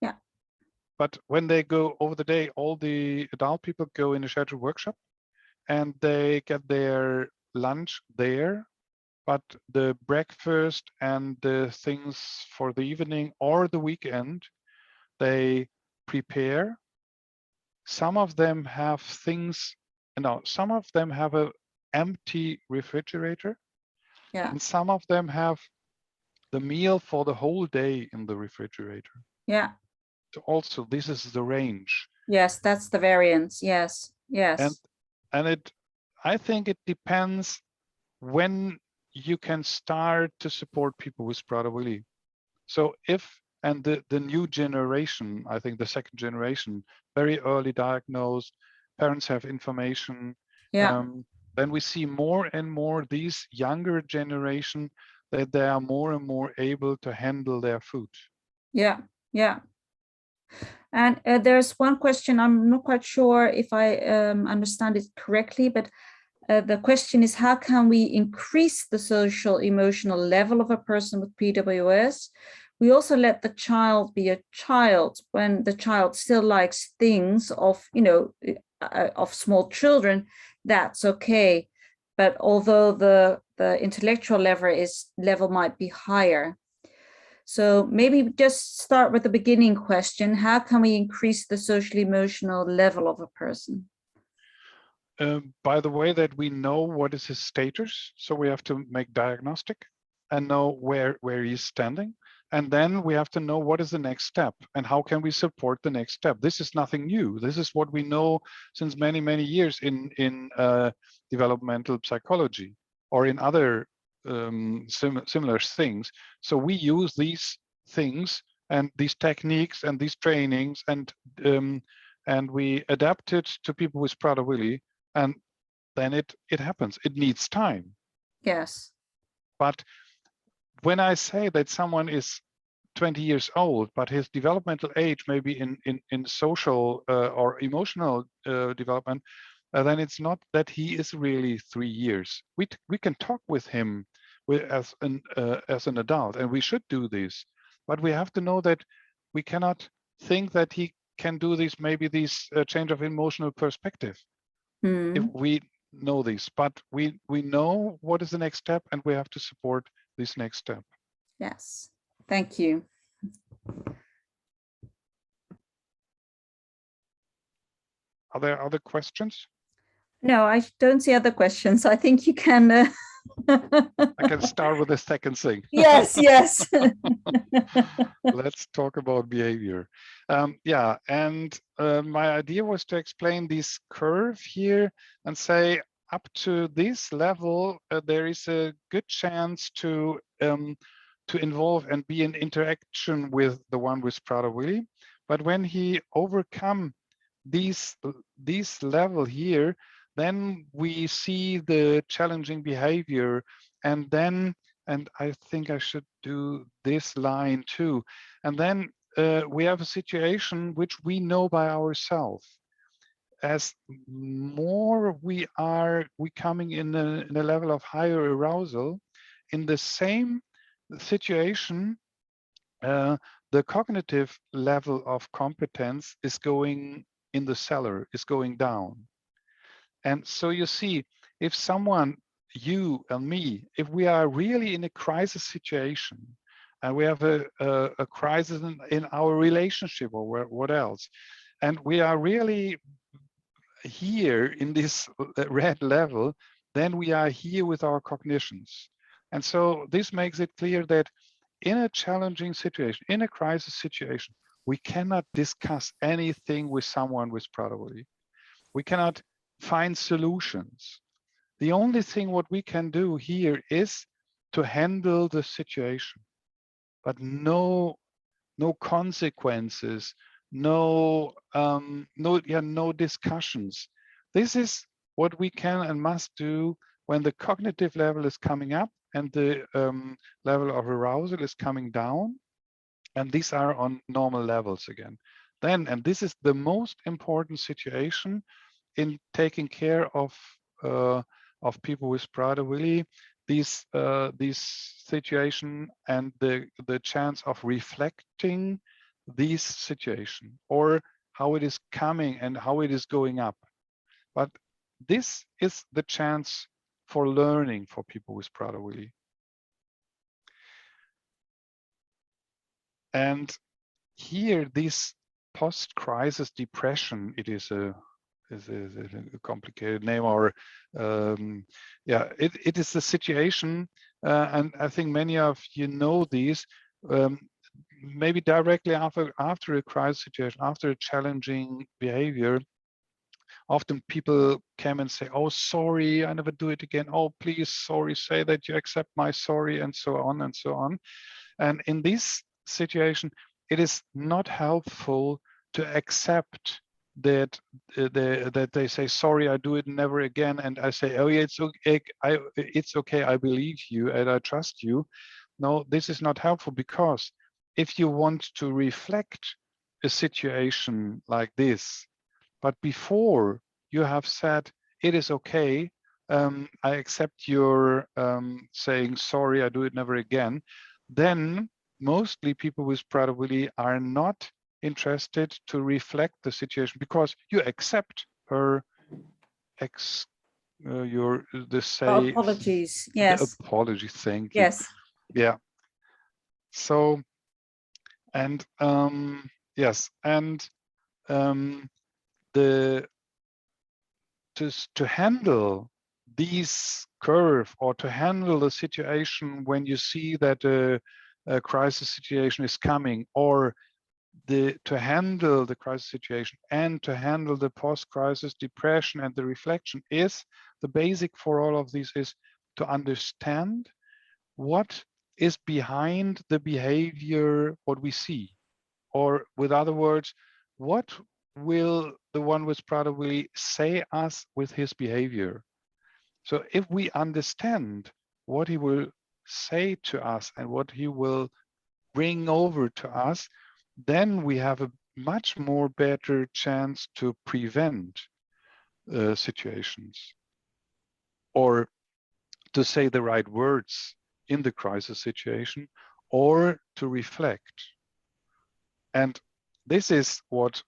Yeah. But when they go over the day, all the adult people go in a scheduled workshop and they get their lunch there, but the breakfast and the things for the evening or the weekend, they prepare. Some of them have things, some of them have an empty refrigerator. Yeah. And some of them have the meal for the whole day in the refrigerator. Yeah. So also, this is the range. Yes, that's the variance. Yes. Yes. And I think it depends when you can start to support people with Prader-Willi. So and the new generation, I think the second generation, very early diagnosed, parents have information. Yeah. Then we see more and more these younger generation that they are more and more able to handle their food. Yeah. Yeah. And there's one question, I'm not quite sure if I understand it correctly, but the question is, how can we increase the social emotional level of a person with PWS? We also let the child be a child when the child still likes things of, of small children, that's okay. But although the intellectual level might be higher. So maybe just start with the beginning question. How can we increase the social emotional level of a person? By the way that we know what is his status. So we have to make diagnostic and know where he's standing. And then we have to know what is the next step and how can we support the next step. This is nothing new. This is what we know since many, many years in developmental psychology or in other similar things. So we use these things and these techniques and these trainings and we adapt it to people with Prader-Willi, and then it happens. It needs time. Yes. But when I say that someone is 20 years old, but his developmental age may be in social or emotional development, then it's not that he is really 3 years. We can talk with him as an adult, and we should do this. But we have to know that we cannot think that he can do this, maybe this change of emotional perspective. If we know this, but we know what is the next step, and we have to support this next step. Yes, thank you. Are there other questions? No, I don't see other questions. I think you can. I can start with the second thing. Yes, yes. Let's talk about behavior. Yeah, and my idea was to explain this curve here and say up to this level, there is a good chance to involve and be in interaction with the one with Prader-Willi. But when he overcome this level here, then we see the challenging behavior, and then, and I think I should do this line too, and then we have a situation which we know by ourselves. As more we are coming in a level of higher arousal, in the same situation, the cognitive level of competence is going in the cellar, is going down. And so you see, if someone, you and me, if we are really in a crisis situation, and we have a crisis in our relationship or what else, and we are really here in this red level, then we are here with our cognitions. And so this makes it clear that in a challenging situation, in a crisis situation, we cannot discuss anything with someone with Prader-Willi. We cannot find solutions. The only thing what we can do here is to handle the situation, but no consequences, no discussions. This is what we can and must do when the cognitive level is coming up and the level of arousal is coming down, and these are on normal levels again. Then, and this is the most important situation in taking care of people with Prader-Willi, this situation and the chance of reflecting this situation or how it is coming and how it is going up. But this is the chance for learning for people with Prader-Willi. And here, this post-crisis depression, it is a complicated name, or yeah, it is the situation, and I think many of you know these. Maybe directly after a crisis situation, after a challenging behavior, often people come and say, "Oh, sorry, I never do it again. Oh, please, sorry, say that you accept my sorry," and so on and so on. And in this situation, it is not helpful to accept that that they say, "Sorry, I do it never again," and I say, "Oh yeah, it's okay, it's okay, I believe you and I trust you." No, this is not helpful, because if you want to reflect a situation like this, but before you have said, "It is okay, I accept your saying sorry, I do it never again," then mostly people with Prader-Willi are not interested to reflect the situation, because you accept her Apologies. Yes. The apology. Thank you. Yes. Yeah. So, and yes, and to handle these curve, or to handle the situation when you see that a crisis situation is coming, or to handle the crisis situation and to handle the post-crisis depression and the reflection, is the basic for all of these is to understand what is behind the behavior, what we see, or with other words, what will the one with Prader-Willi say us with his behavior. So if we understand what he will say to us and what he will bring over to us, then we have a much more better chance to prevent situations, or to say the right words in the crisis situation, or to reflect. And this is what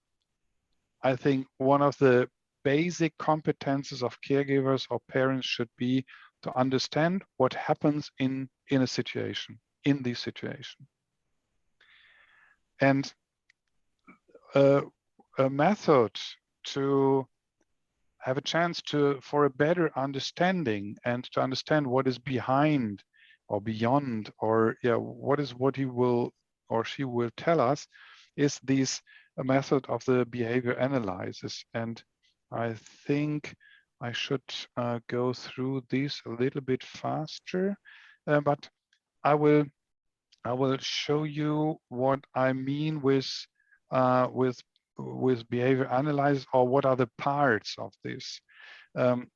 I think one of the basic competences of caregivers or parents should be, to understand what happens in a situation, in this situation. And a method to have a chance for a better understanding and to understand what is behind or beyond, or what he will or she will tell us, is this a method of the behavior analysis. And I think I should go through this a little bit faster, but I will show you what I mean with behavior analysis, or what are the parts of this.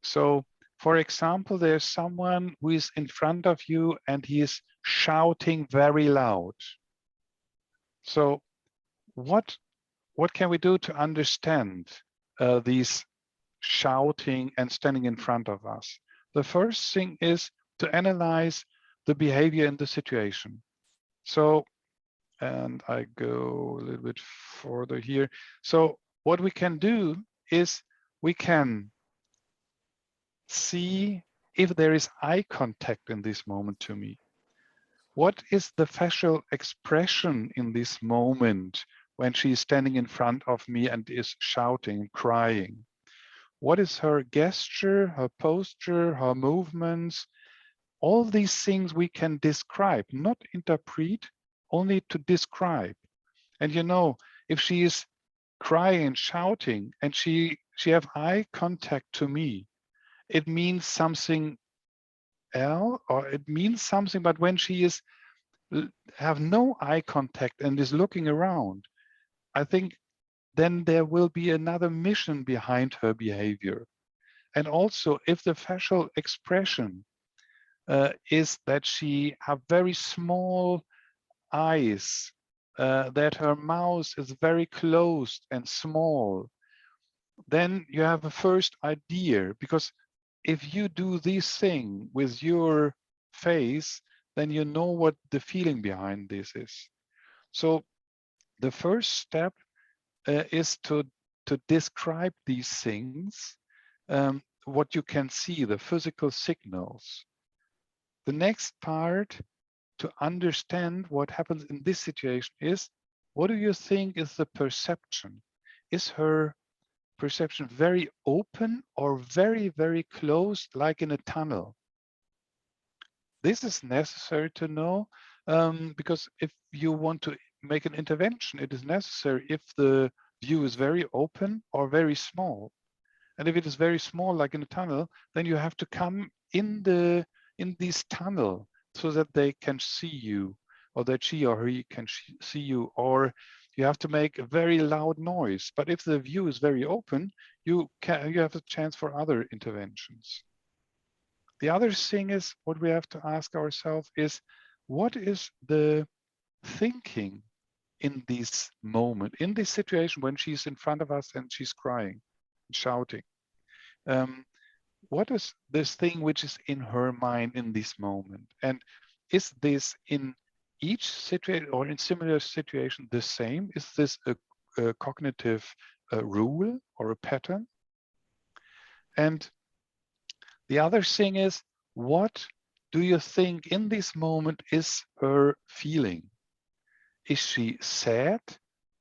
So, for example, there's someone who is in front of you and he is shouting very loud. So, what can we do to understand these shouting and standing in front of us? The first thing is to analyze the behavior in the situation. So, and I go a little bit further here. So what we can do is we can see if there is eye contact in this moment to me. What is the facial expression in this moment when she is standing in front of me and is shouting and crying? What is her gesture, her posture, her movements? All these things we can describe, not interpret, only to describe. And you know, if she is crying and shouting and she have eye contact to me, it means something else, or it means something. But when she is have no eye contact and is looking around, I think then there will be another mission behind her behavior. And also, if the facial expression is that she have very small eyes, that her mouth is very closed and small, then you have a first idea. Because if you do this thing with your face, then you know what the feeling behind this is. So the first step is to describe these things, what you can see, the physical signals. The next part, to understand what happens in this situation, is what do you think is the perception? Is her perception very open or very, very closed, like in a tunnel? This is necessary to know, because if you want to make an intervention, it is necessary if the view is very open or very small. And if it is very small, like in a tunnel, then you have to come in this tunnel so that they can see you, or that she or he can see you, or you have to make a very loud noise. But if the view is very open, you have a chance for other interventions. The other thing is, what we have to ask ourselves is, what is the thinking in this moment, in this situation when she's in front of us and she's crying, shouting? What is this thing which is in her mind in this moment? And is this in each situation or in similar situation the same? Is this a cognitive rule or a pattern? And the other thing is, what do you think in this moment is her feeling? Is she sad,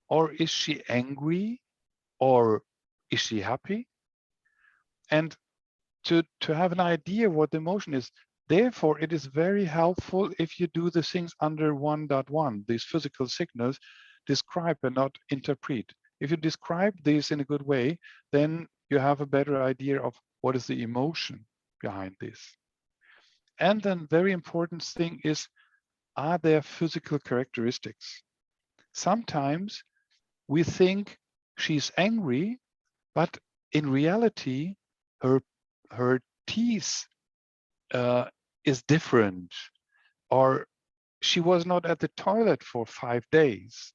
or is she angry, or is she happy? And to have an idea what the emotion is, therefore, it is very helpful if you do the things under 1.1, these physical signals, describe and not interpret. If you describe this in a good way, then you have a better idea of what is the emotion behind this. And then very important thing is, are there physical characteristics? Sometimes we think she's angry, but in reality, her teeth is different, or she was not at the toilet for 5 days.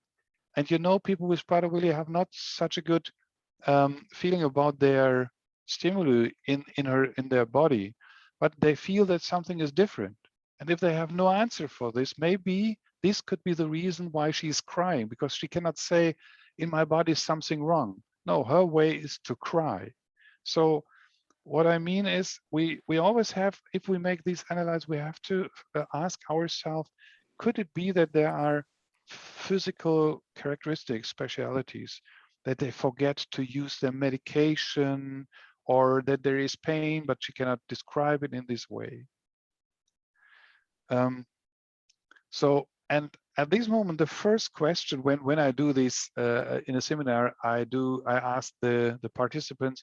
And you know, people with Prader-Willi have not such a good feeling about their stimuli in their body, but they feel that something is different. And if they have no answer for this, maybe this could be the reason why she's crying, because she cannot say, in my body is something wrong. No, her way is to cry. So what I mean is, we always have, if we make these analyses, we have to ask ourselves, could it be that there are physical characteristics, specialities, that they forget to use their medication, or that there is pain, but she cannot describe it in this way. So, and at this moment, the first question when I do this in a seminar, I ask the participants,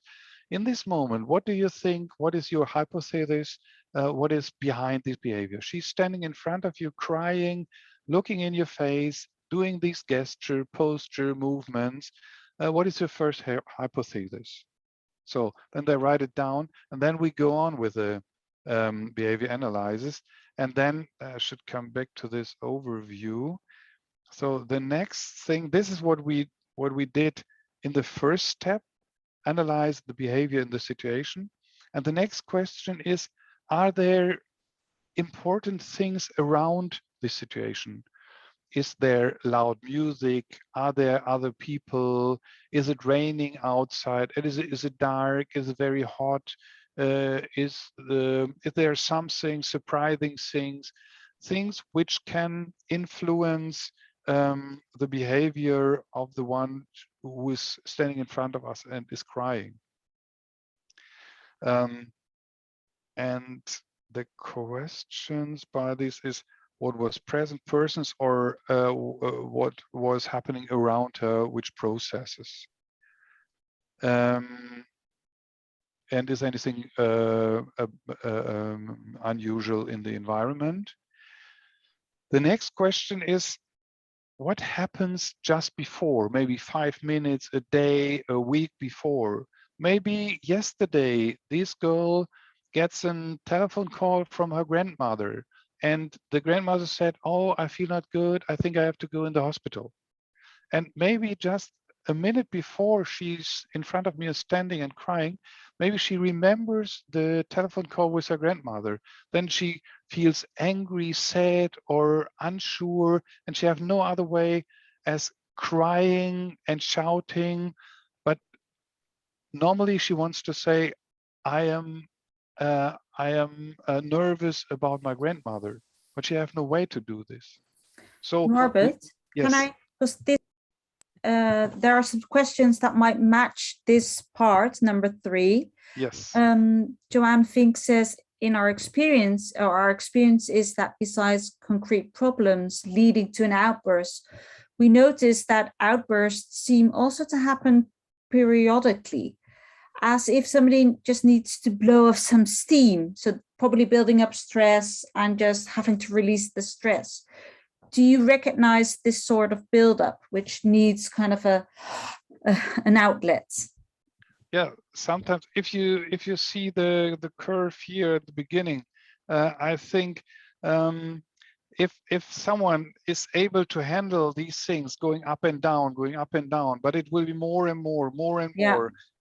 in this moment, what do you think? What is your hypothesis? What is behind this behavior? She's standing in front of you, crying, looking in your face, doing these gesture, posture, movements. What is your first hypothesis? So then they write it down, and then we go on with the behavior analysis, and then I should come back to this overview. So the next thing, this is what we did in the first step, analyze the behavior in the situation. And the next question is, are there important things around this situation? Is there loud music? Are there other people? Is it raining outside? Is it dark? Is it very hot? Is there something surprising things which can influence the behavior of the one who is standing in front of us and is crying? And the questions by this is, what was present, persons, or what was happening around her, which processes? And is anything unusual in the environment? The next question is, what happens just before, maybe 5 minutes, a day, a week before? Maybe yesterday, this girl gets a telephone call from her grandmother, and the grandmother said, oh, I feel not good. I think I have to go in the hospital. And maybe just a minute before she's in front of me and standing and crying, maybe she remembers the telephone call with her grandmother. Then she feels angry, sad, or unsure, and she has no other way as crying and shouting. But normally she wants to say, I am nervous about my grandmother, but she has no way to do this. So Norbert, yes. can I, because this, there are some questions that might match this part, number 3. Yes. Joanne Fink says, in our experience is that besides concrete problems leading to an outburst, we notice that outbursts seem also to happen periodically, as if somebody just needs to blow off some steam. So probably building up stress and just having to release the stress. Do you recognize this sort of buildup, which needs kind of an outlet? Yeah, sometimes if you see the curve here at the beginning, I think if someone is able to handle these things going up and down, but it will be more and more,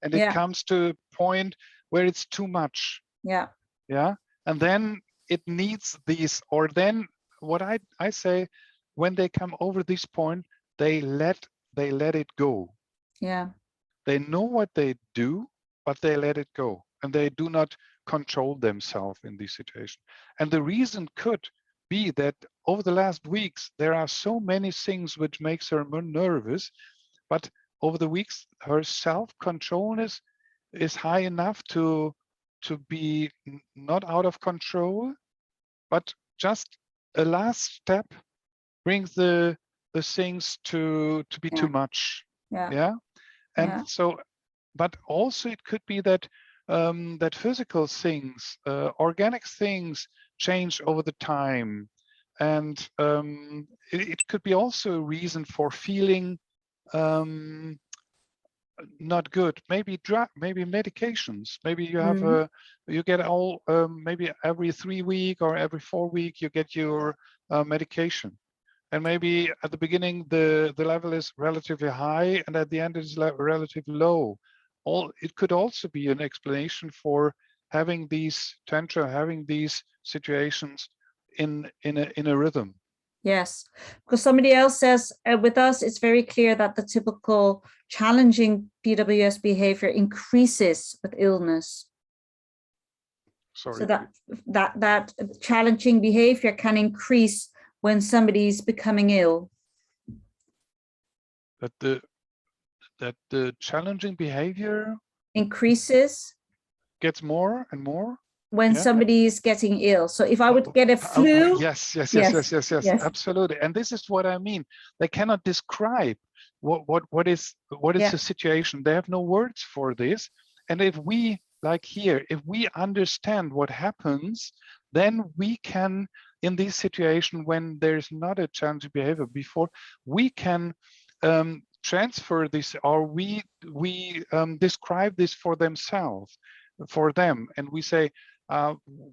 and it comes to a point where it's too much. Yeah. And then it needs these, or then what I say, when they come over this point, they let it go. Yeah. They know what they do, but they let it go, and they do not control themselves in this situation. And the reason could be that over the last weeks, there are so many things which makes her more nervous, but over the weeks, her self-control is high enough to be not out of control, but just a last step brings the things to be too much. Yeah. And so, but also it could be that that physical things, organic things change over the time. And it could be also a reason for feeling not good. Maybe maybe medications. Maybe you have you get all maybe every 3 weeks or every 4 weeks you get your medication. And maybe at the beginning the level is relatively high, and at the end it's relatively low. It could also be an explanation for having these tantra, having these situations in a rhythm. Yes, because somebody else says with us, it's very clear that the typical challenging PWS behavior increases with illness. Sorry. So that challenging behavior can increase when somebody's becoming ill. That the challenging behavior increases gets more and more. When somebody is getting ill. So if I would get a flu. Yes, Yes. Absolutely. And this is what I mean. They cannot describe what is the situation. They have no words for this. And if we, like here, if we understand what happens, then we can, in this situation when there's not a challenging behavior before, we can transfer this, or we describe this for themselves, for them, and we say,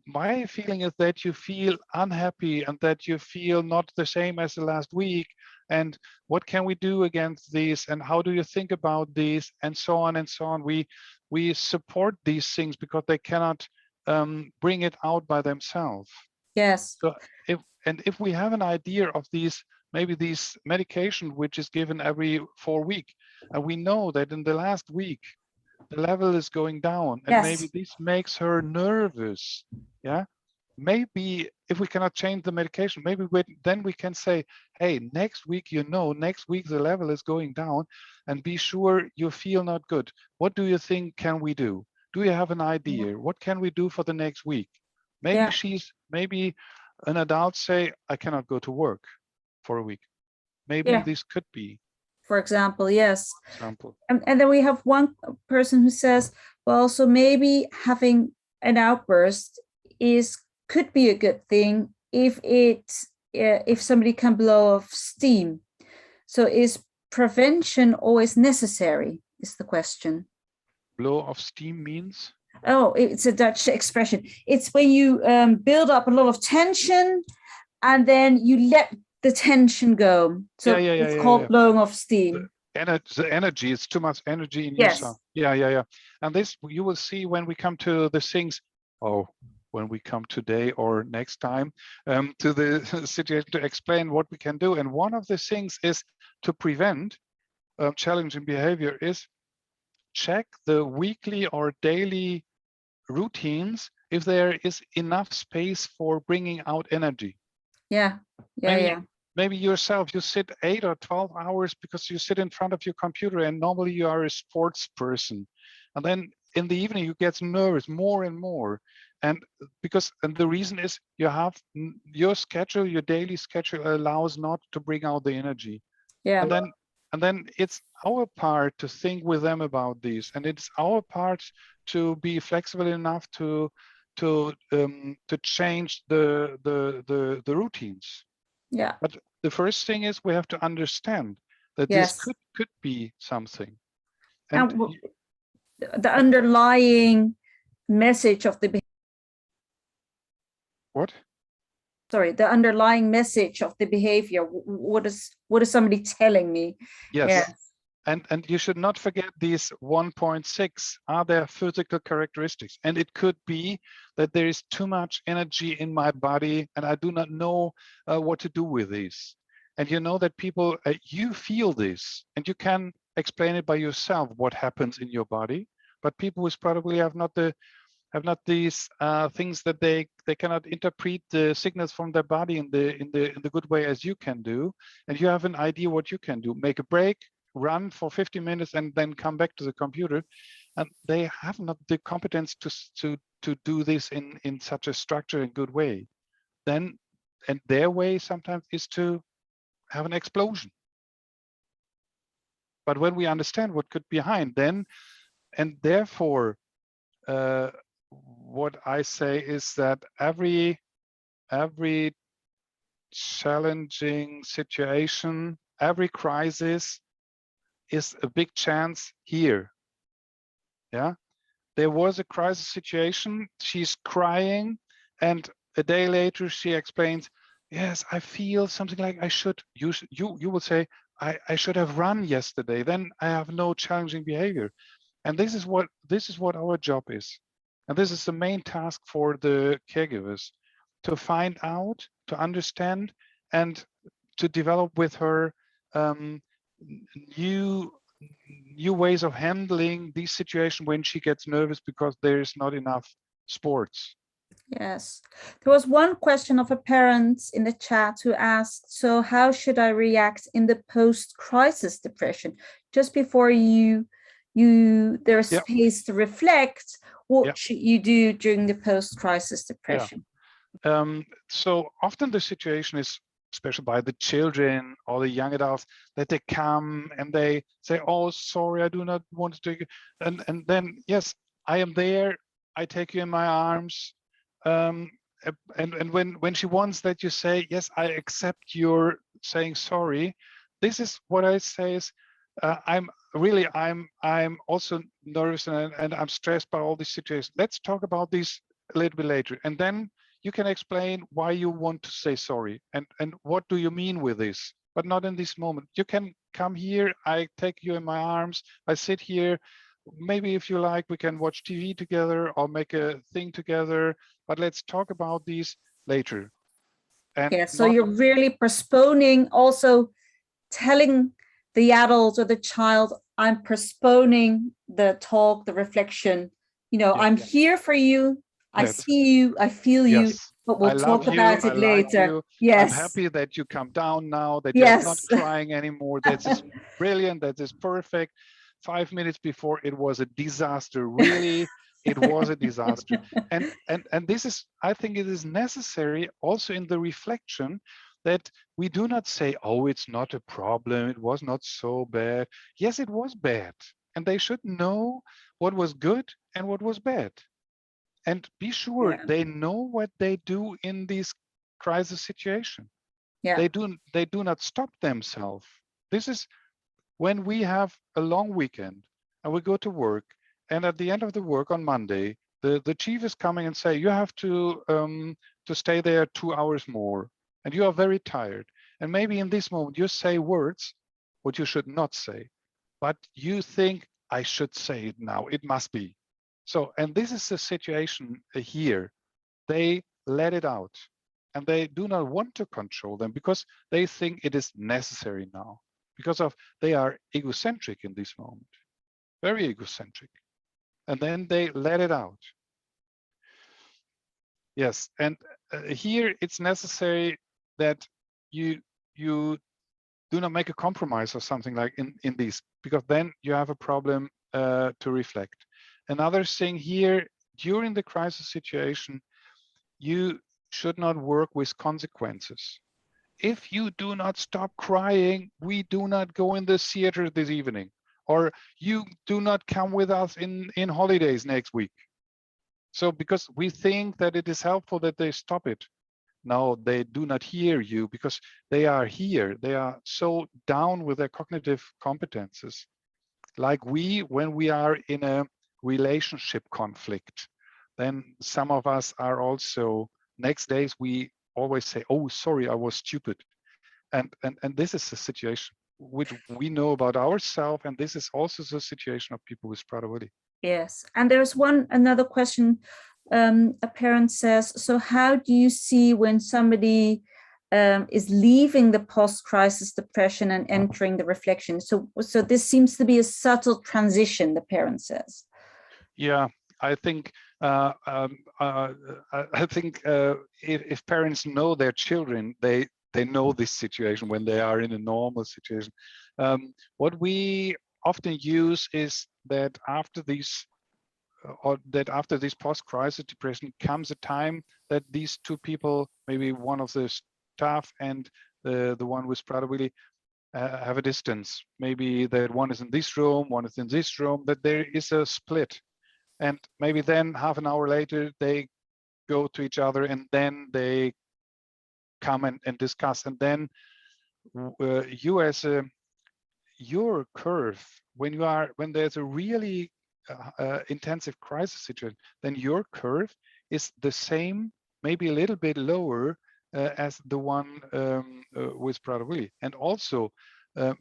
my feeling is that you feel unhappy and that you feel not the same as the last week, and what can we do against this, and how do you think about this, and so on and so on. We support these things because they cannot bring it out by themselves. Yes. So if we have an idea of these, maybe this medication which is given every 4 weeks, and we know that in the last week the level is going down, and maybe this makes her nervous. Yeah, maybe if we cannot change the medication, maybe then we can say, hey, next week, next week the level is going down, and be sure you feel not good. What do you think can we do? Do you have an idea? What can we do for the next week? Maybe maybe an adult say, I cannot go to work for a week. Maybe this could be. For example, yes. For example. And then we have one person who says, well, so maybe having an outburst could be a good thing if somebody can blow off steam. So is prevention always necessary, is the question. Blow off steam means? Oh, it's a Dutch expression. It's when you build up a lot of tension and then you let the tension go. So it's called blowing off steam. The energy, it's too much energy in yourself. Yeah. And this you will see when we come to the things, when we come today or next time to the situation to explain what we can do. And one of the things is to prevent challenging behavior is check the weekly or daily routines if there is enough space for bringing out energy. Maybe yourself, you sit 8 or 12 hours because you sit in front of your computer, and normally you are a sports person. And then in the evening, you get nervous more and more. And the reason is you have your schedule, your daily schedule allows not to bring out the energy. And then it's our part to think with them about this. And it's our part to be flexible enough to change the routines. Yeah. But the first thing is we have to understand that this could be something. And the underlying message of the behavior. What? Sorry, the underlying message of the behavior. What is somebody telling me? Yes. And you should not forget these 1.6 are their physical characteristics. And it could be that there is too much energy in my body and I do not know what to do with this. And you know that people, you feel this and you can explain it by yourself what happens in your body. But people with Prader-Willi have not these things that they cannot interpret the signals from their body in the good way as you can do. And you have an idea what you can do. Make a break, run for 50 minutes and then come back to the computer, and they have not the competence to do this in such a structured and good way. Then, and their way sometimes is to have an explosion. But when we understand what could be behind, then, and therefore what I say is that every challenging situation, every crisis is a big chance here. Yeah, there was a crisis situation, she's crying, and a day later she explains, yes, I feel something like I should, you will say, I should have run yesterday, then I have no challenging behavior. And this is what our job is. And this is the main task for the caregivers, to find out, to understand, and to develop with her new ways of handling this situation when she gets nervous because there is not enough sports. Yes, there was one question of a parent in the chat who asked, so how should I react in the post-crisis depression? Just before there's space to reflect, what should you do during the post-crisis depression? So often the situation is, especially by the children or the young adults, that they come and they say, oh, sorry, I do not want to take it. And then, yes, I am there. I take you in my arms. And when she wants that you say, yes, I accept your saying sorry, this is what I say is, I'm also nervous and I'm stressed by all these situations. Let's talk about this a little bit later. And then you can explain why you want to say sorry and what do you mean with this, but not in this moment. You can come here, I take you in my arms, I sit here. Maybe if you like, we can watch TV together or make a thing together, but let's talk about these later. And yeah, so you're really postponing, also telling the adult or the child, I'm postponing the talk, the reflection. I'm here for you. I see you, I feel you, but we'll talk about it later. Yes. I'm happy that you come down now, that you're not crying anymore. That is brilliant. That is perfect. 5 minutes before, it was a disaster. Really, it was a disaster. And this is, I think it is necessary also in the reflection that we do not say, oh, it's not a problem. It was not so bad. Yes, it was bad. And they should know what was good and what was bad. And be sure they know what they do in this crisis situation. They do not stop themselves. This is when we have a long weekend and we go to work, and at the end of the work on Monday, the chief is coming and say, you have to stay there 2 hours more, and you are very tired. And maybe in this moment you say words what you should not say, but you think, I should say it now. It must be. So, and this is the situation here. They let it out, and they do not want to control them because they think it is necessary now. Because they are egocentric in this moment, very egocentric, and then they let it out. Yes, and here it's necessary that you do not make a compromise or something like in this, because then you have a problem to reflect. Another thing here, during the crisis situation, you should not work with consequences. If you do not stop crying, we do not go in the theater this evening, or you do not come with us in holidays next week. So because we think that it is helpful that they stop it. No, they do not hear you because they are here. They are so down with their cognitive competences. Like when we are in a relationship conflict, then some of us are also, next days we always say, oh, sorry, I was stupid. And this is the situation which we know about ourselves, and this is also the situation of people with Prader-Willi. Yes, and there's another question. A parent says, so how do you see when somebody is leaving the post-crisis depression and entering the reflection? So this seems to be a subtle transition, the parent says. Yeah, I think if parents know their children, they know this situation when they are in a normal situation. What we often use is that after this post-crisis depression comes a time that these two people, maybe one of the staff and the one with Prader-Willi, have a distance. Maybe that one is in this room, one is in this room, that there is a split. And maybe then half an hour later, they go to each other and then they come and discuss. And then your curve, when there's a really intensive crisis situation, then your curve is the same, maybe a little bit lower as the one with Prader-Willi. And also the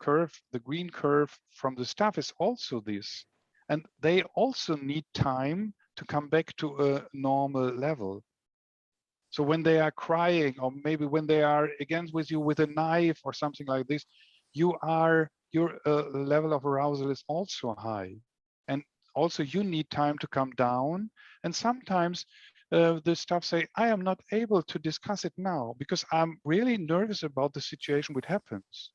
curve, the green curve from the staff is also this. And they also need time to come back to a normal level. So when they are crying, or maybe when they are against with you with a knife or something like this, your level of arousal is also high. And also you need time to come down. And sometimes the staff say, I am not able to discuss it now because I'm really nervous about the situation which happens.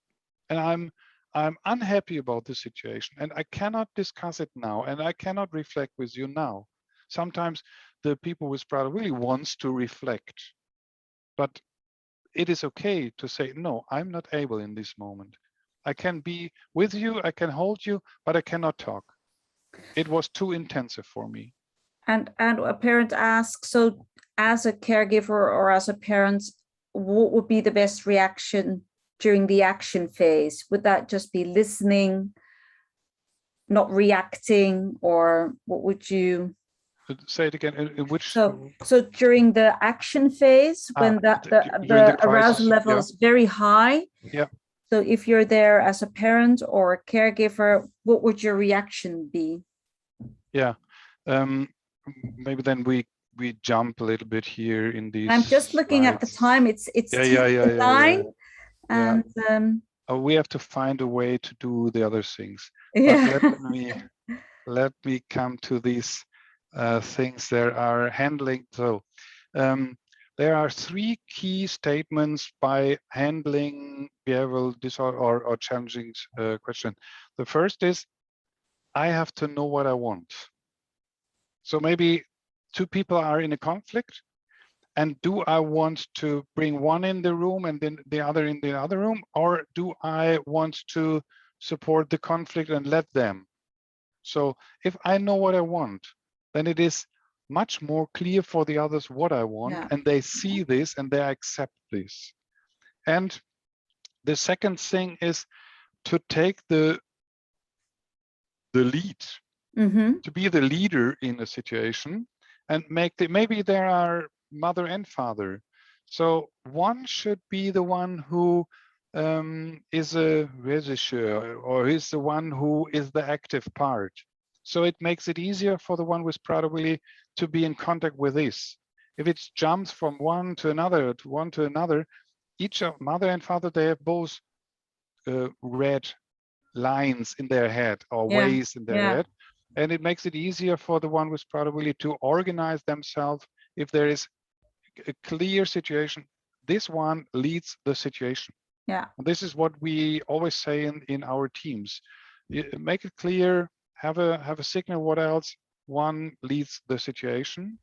And I'm unhappy about the situation and I cannot discuss it now and I cannot reflect with you now. Sometimes the people with Prader-Willi wants to reflect, but it is okay to say, no, I'm not able in this moment. I can be with you, I can hold you, but I cannot talk. It was too intensive for me. And a parent asks, so as a caregiver or as a parent, what would be the best reaction during the action phase? Would that just be listening, not reacting, or what would you Say it again. In which? So during the action phase, when the arousal level is very high. Yeah. So if you're there as a parent or a caregiver, what would your reaction be? Yeah. Maybe then we jump a little bit here in these. I'm just looking slides. At the time. It's 10:09, and we have to find a way to do the other things. Yeah. But let me come to these things that are handling. So there are 3 key statements by handling behavioral disorder or challenging question. The first is, I have to know what I want. So maybe 2 people are in a conflict, and do I want to bring one in the room and then the other in the other room, or do I want to support the conflict and let them? So if I know what I want, then it is much more clear for the others what I want, and they see this and they accept this. And the second thing is to take the lead, to be the leader in a situation, and maybe there are mother and father. So one should be the one who is a regisseur, or is the one who is the active part. So it makes it easier for the one with Prader-Willi to be in contact with this. If it jumps from one to another, each of mother and father, they have both red lines in their head or ways in their head. And it makes it easier for the one with Prader-Willi to organize themselves. If there is a clear situation, this one leads the situation. Yeah. And this is what we always say in our teams. You make it clear, have a signal, what else? One leads the situation.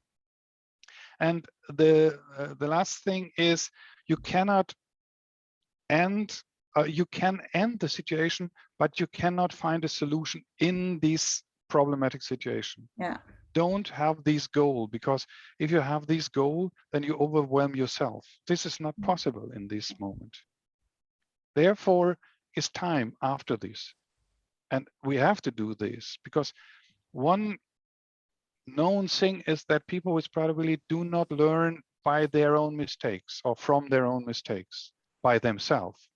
And the last thing is, you cannot end, you can end the situation, but you cannot find a solution in this problematic situation. Yeah. Don't have this goal, because if you have this goal, then you overwhelm yourself. This is not possible in this moment. Therefore, it's time after this. And we have to do this, because one known thing is that people with Prader-Willi do not learn by their own mistakes or from their own mistakes by themselves.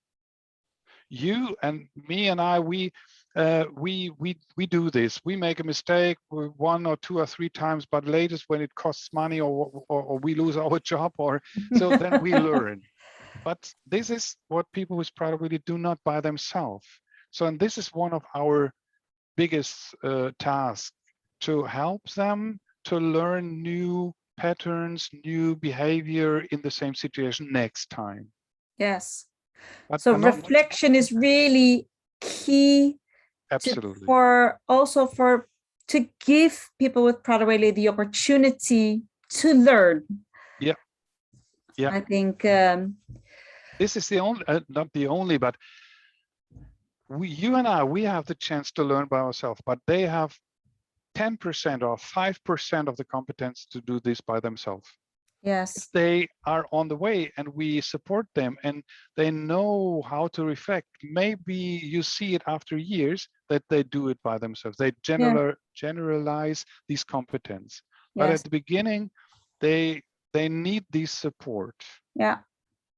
You and me and I, we do this. We make a mistake 1 or 2 or 3 times, but latest when it costs money or we lose our job, or so then we learn. But this is what people with Prader-Willi do not by themselves. So, and this is one of our biggest tasks, to help them to learn new patterns, new behavior in the same situation next time. Yes. But so reflection is really key. Absolutely. To give people with Prader-Willi the opportunity to learn. Yeah. Yeah. I think this is the only, not the only, but you and I, we have the chance to learn by ourselves, but they have 10% or 5% of the competence to do this by themselves. Yes. If they are on the way and we support them and they know how to reflect, maybe you see it after years that they do it by themselves. They generalize these competence. But at the beginning, they need this support. Yeah.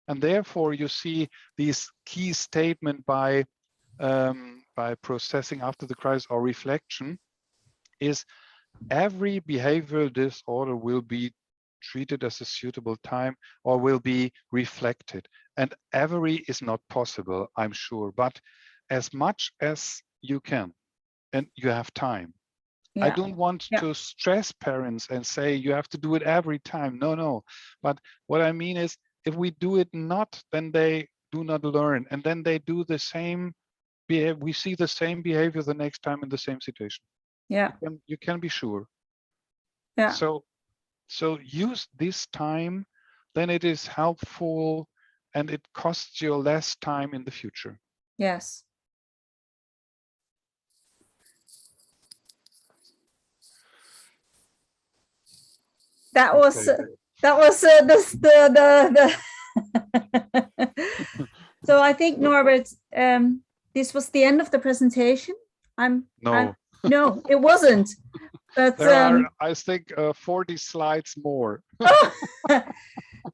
And therefore you see these key statement by processing after the crisis or reflection is, every behavioral disorder will be treated as a suitable time or will be reflected. And every is not possible, I'm sure, but as much as you can and you have time. I don't want to stress parents and say you have to do it every time. No. But what I mean is, if we do it not, then they do not learn. And then they do the same we see the same behavior the next time in the same situation. Yeah. You can be sure. Yeah. So use this time, then it is helpful and it costs you less time in the future. Yes. That was the So I think, Norbert, this was the end of the presentation. No, it wasn't. But there are, I think, 40 slides more.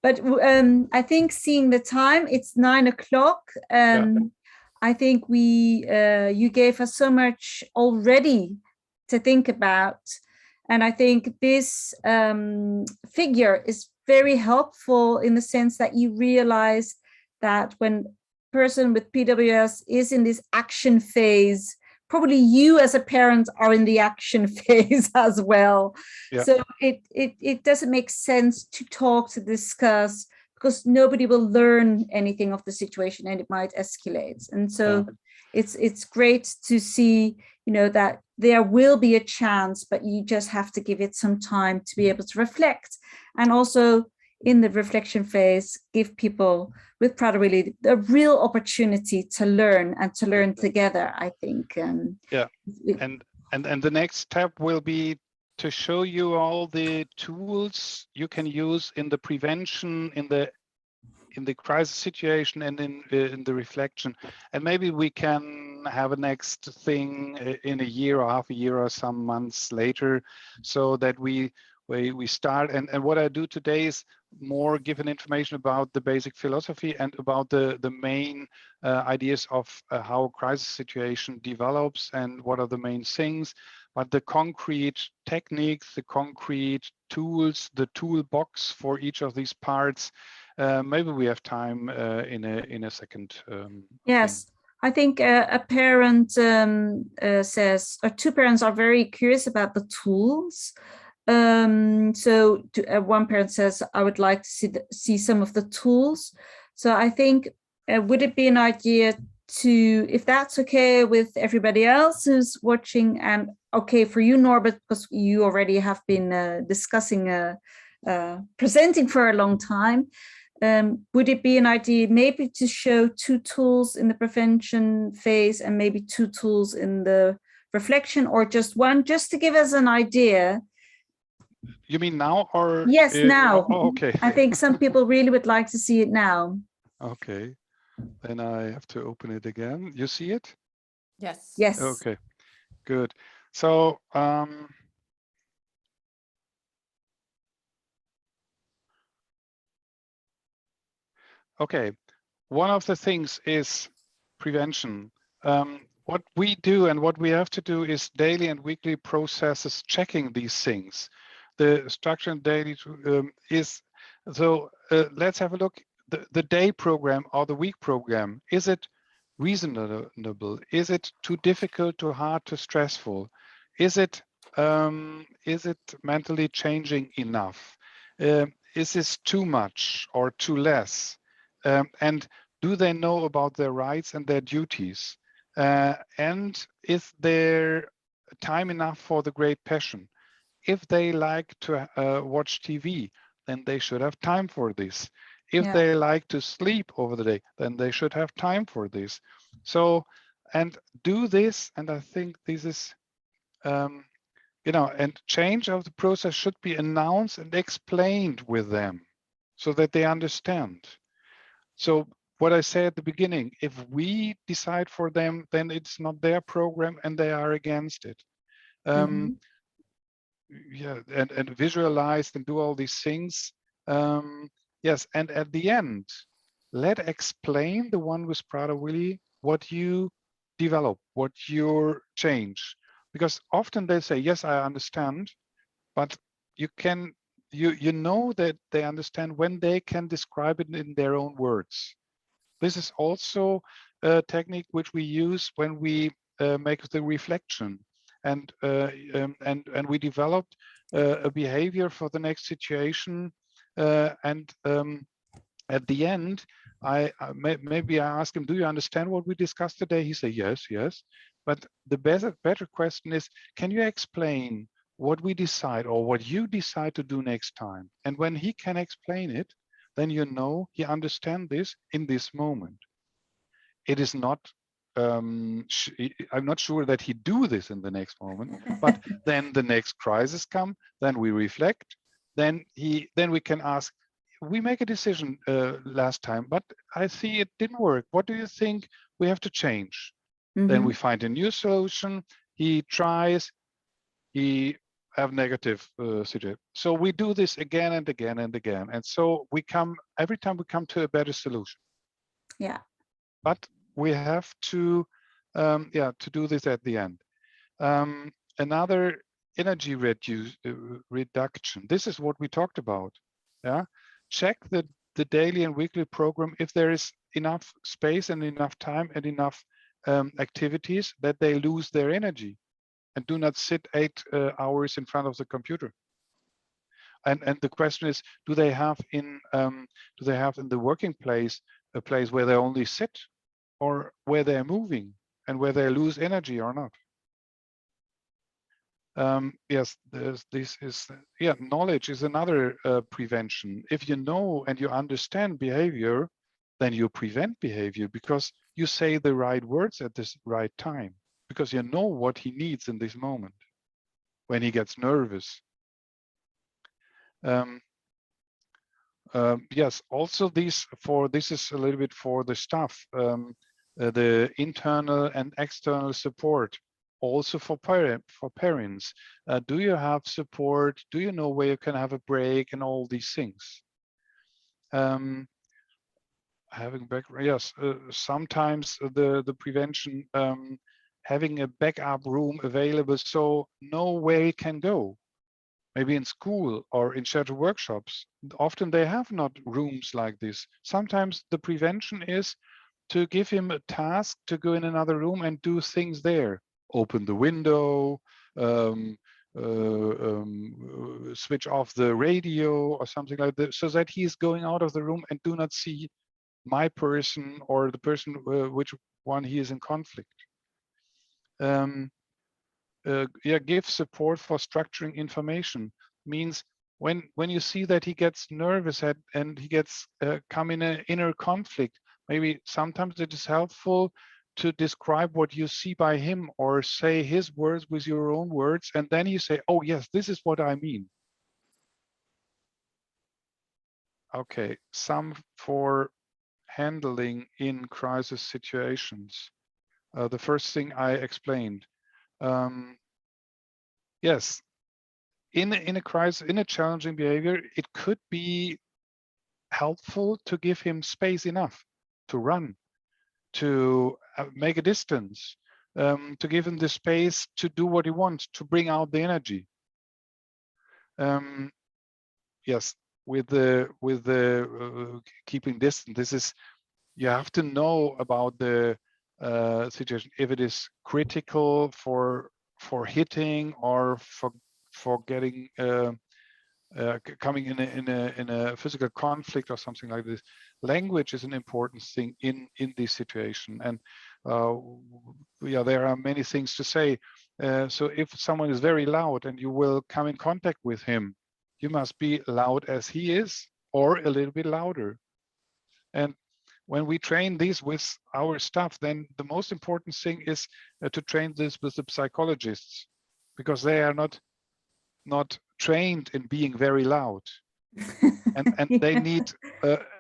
But I think, seeing the time, it's 9 o'clock. I think you gave us so much already to think about. And I think this figure is very helpful in the sense that you realize that when a person with PWS is in this action phase, probably you as a parent are in the action phase as well. Yeah. So it doesn't make sense to talk, to discuss, because nobody will learn anything of the situation and it might escalate. And so it's great to see, that there will be a chance, but you just have to give it some time to be able to reflect. And also in the reflection phase, give people with Prader-Willi a real opportunity to learn and to learn together, I think. And the next step will be to show you all the tools you can use in the prevention, in the crisis situation, and in the reflection. And maybe we can have a next thing in a year or half a year or some months later, so that we start. And what I do today is more given information about the basic philosophy and about the main ideas of how a crisis situation develops and what are the main things. But the concrete techniques, the concrete tools, the toolbox for each of these parts, maybe we have time in a second. Yes, thing. I think a parent says, or two parents are very curious about the tools. So one parent says, I would like to see some of the tools. So I think, would it be an idea to, if that's okay with everybody else who's watching, and okay for you, Norbert, because you already have been discussing, presenting for a long time, would it be an idea maybe to show two tools in the prevention phase and maybe two tools in the reflection, or just one, just to give us an idea? You mean now, or? Yes, now. Oh, okay. I think some people really would like to see it now. Okay, then I have to open it again. You see it? Yes. Yes. Okay, good. So okay, one of the things is prevention. What we do and what we have to do is daily and weekly processes checking these things. The structure and daily is, so let's have a look. The day program or the week program, is it reasonable? Is it too difficult, too hard, too stressful? Is it mentally changing enough? Is this too much or too less? And do they know about their rights and their duties? And is there time enough for the great passion? If they like to watch TV, then they should have time for this. If they like to sleep over the day, then they should have time for this. So, and do this, and I think this is, and change of the process should be announced and explained with them so that they understand. So what I said at the beginning, if we decide for them, then it's not their program and they are against it. Yeah, and visualize and do all these things. Yes, and at the end, explain the one with Prader-Willi what you develop, what you change. Because often they say, yes, I understand, but you know that they understand when they can describe it in their own words. This is also a technique which we use when we make the reflection, and we developed a behavior for the next situation, and At the end, maybe I ask him, do you understand what we discussed today? He say, yes, yes. But the better question is, can you explain what we decide or what you decide to do next time? And when he can explain it, then you know he understands this in this moment. It is not, I'm not sure that he do this in the next moment, but then the next crisis come, then we reflect, then we can ask, we make a decision last time, but I see it didn't work. What do you think we have to change? Then we find a new solution. He tries, he have negative situation. So we do this again and again and again. And so we come, every time we come to a better solution. Yeah. But we have to, to do this at the end. Another energy reduction. This is what we talked about. Yeah, check the daily and weekly program if there is enough space and enough time and enough activities that they lose their energy and do not sit 8 hours in front of the computer. And the question is, do they have in the working place a place where they only sit, or where they're moving and where they lose energy or not? Yes, knowledge is another prevention. If you know and you understand behavior, then you prevent behavior because you say the right words at this right time, because you know what he needs in this moment when he gets nervous. Yes, also this is a little bit for the staff, the internal and external support, also for parents. Do you have support? Do you know where you can have a break and all these things? Having back, yes, sometimes the prevention, having a backup room available so know where he can go. Maybe in school or in scheduled workshops, often they have not rooms like this. Sometimes the prevention is to give him a task to go in another room and do things there. Open the window, switch off the radio or something like that, so that he's going out of the room and do not see my person or the person which one he is in conflict. Give support for structuring information. Means when you see that he gets nervous and he gets come in an inner conflict, maybe sometimes it is helpful to describe what you see by him or say his words with your own words, and then you say, oh yes, this is what I mean. Okay, some for handling in crisis situations. The first thing I explained. Yes, in a crisis, in a challenging behavior, it could be helpful to give him space enough to run, to make a distance, to give him the space to do what he wants, to bring out the energy. Yes, with the keeping distance, this is, you have to know about the situation, if it is critical for hitting or for getting coming in a physical conflict or something like this. Language is an important thing in this situation, and there are many things to say. So if someone is very loud and you will come in contact with him, you must be loud as he is, or a little bit louder. And when we train these with our staff, then the most important thing is to train this with the psychologists, because they are not trained in being very loud. And they need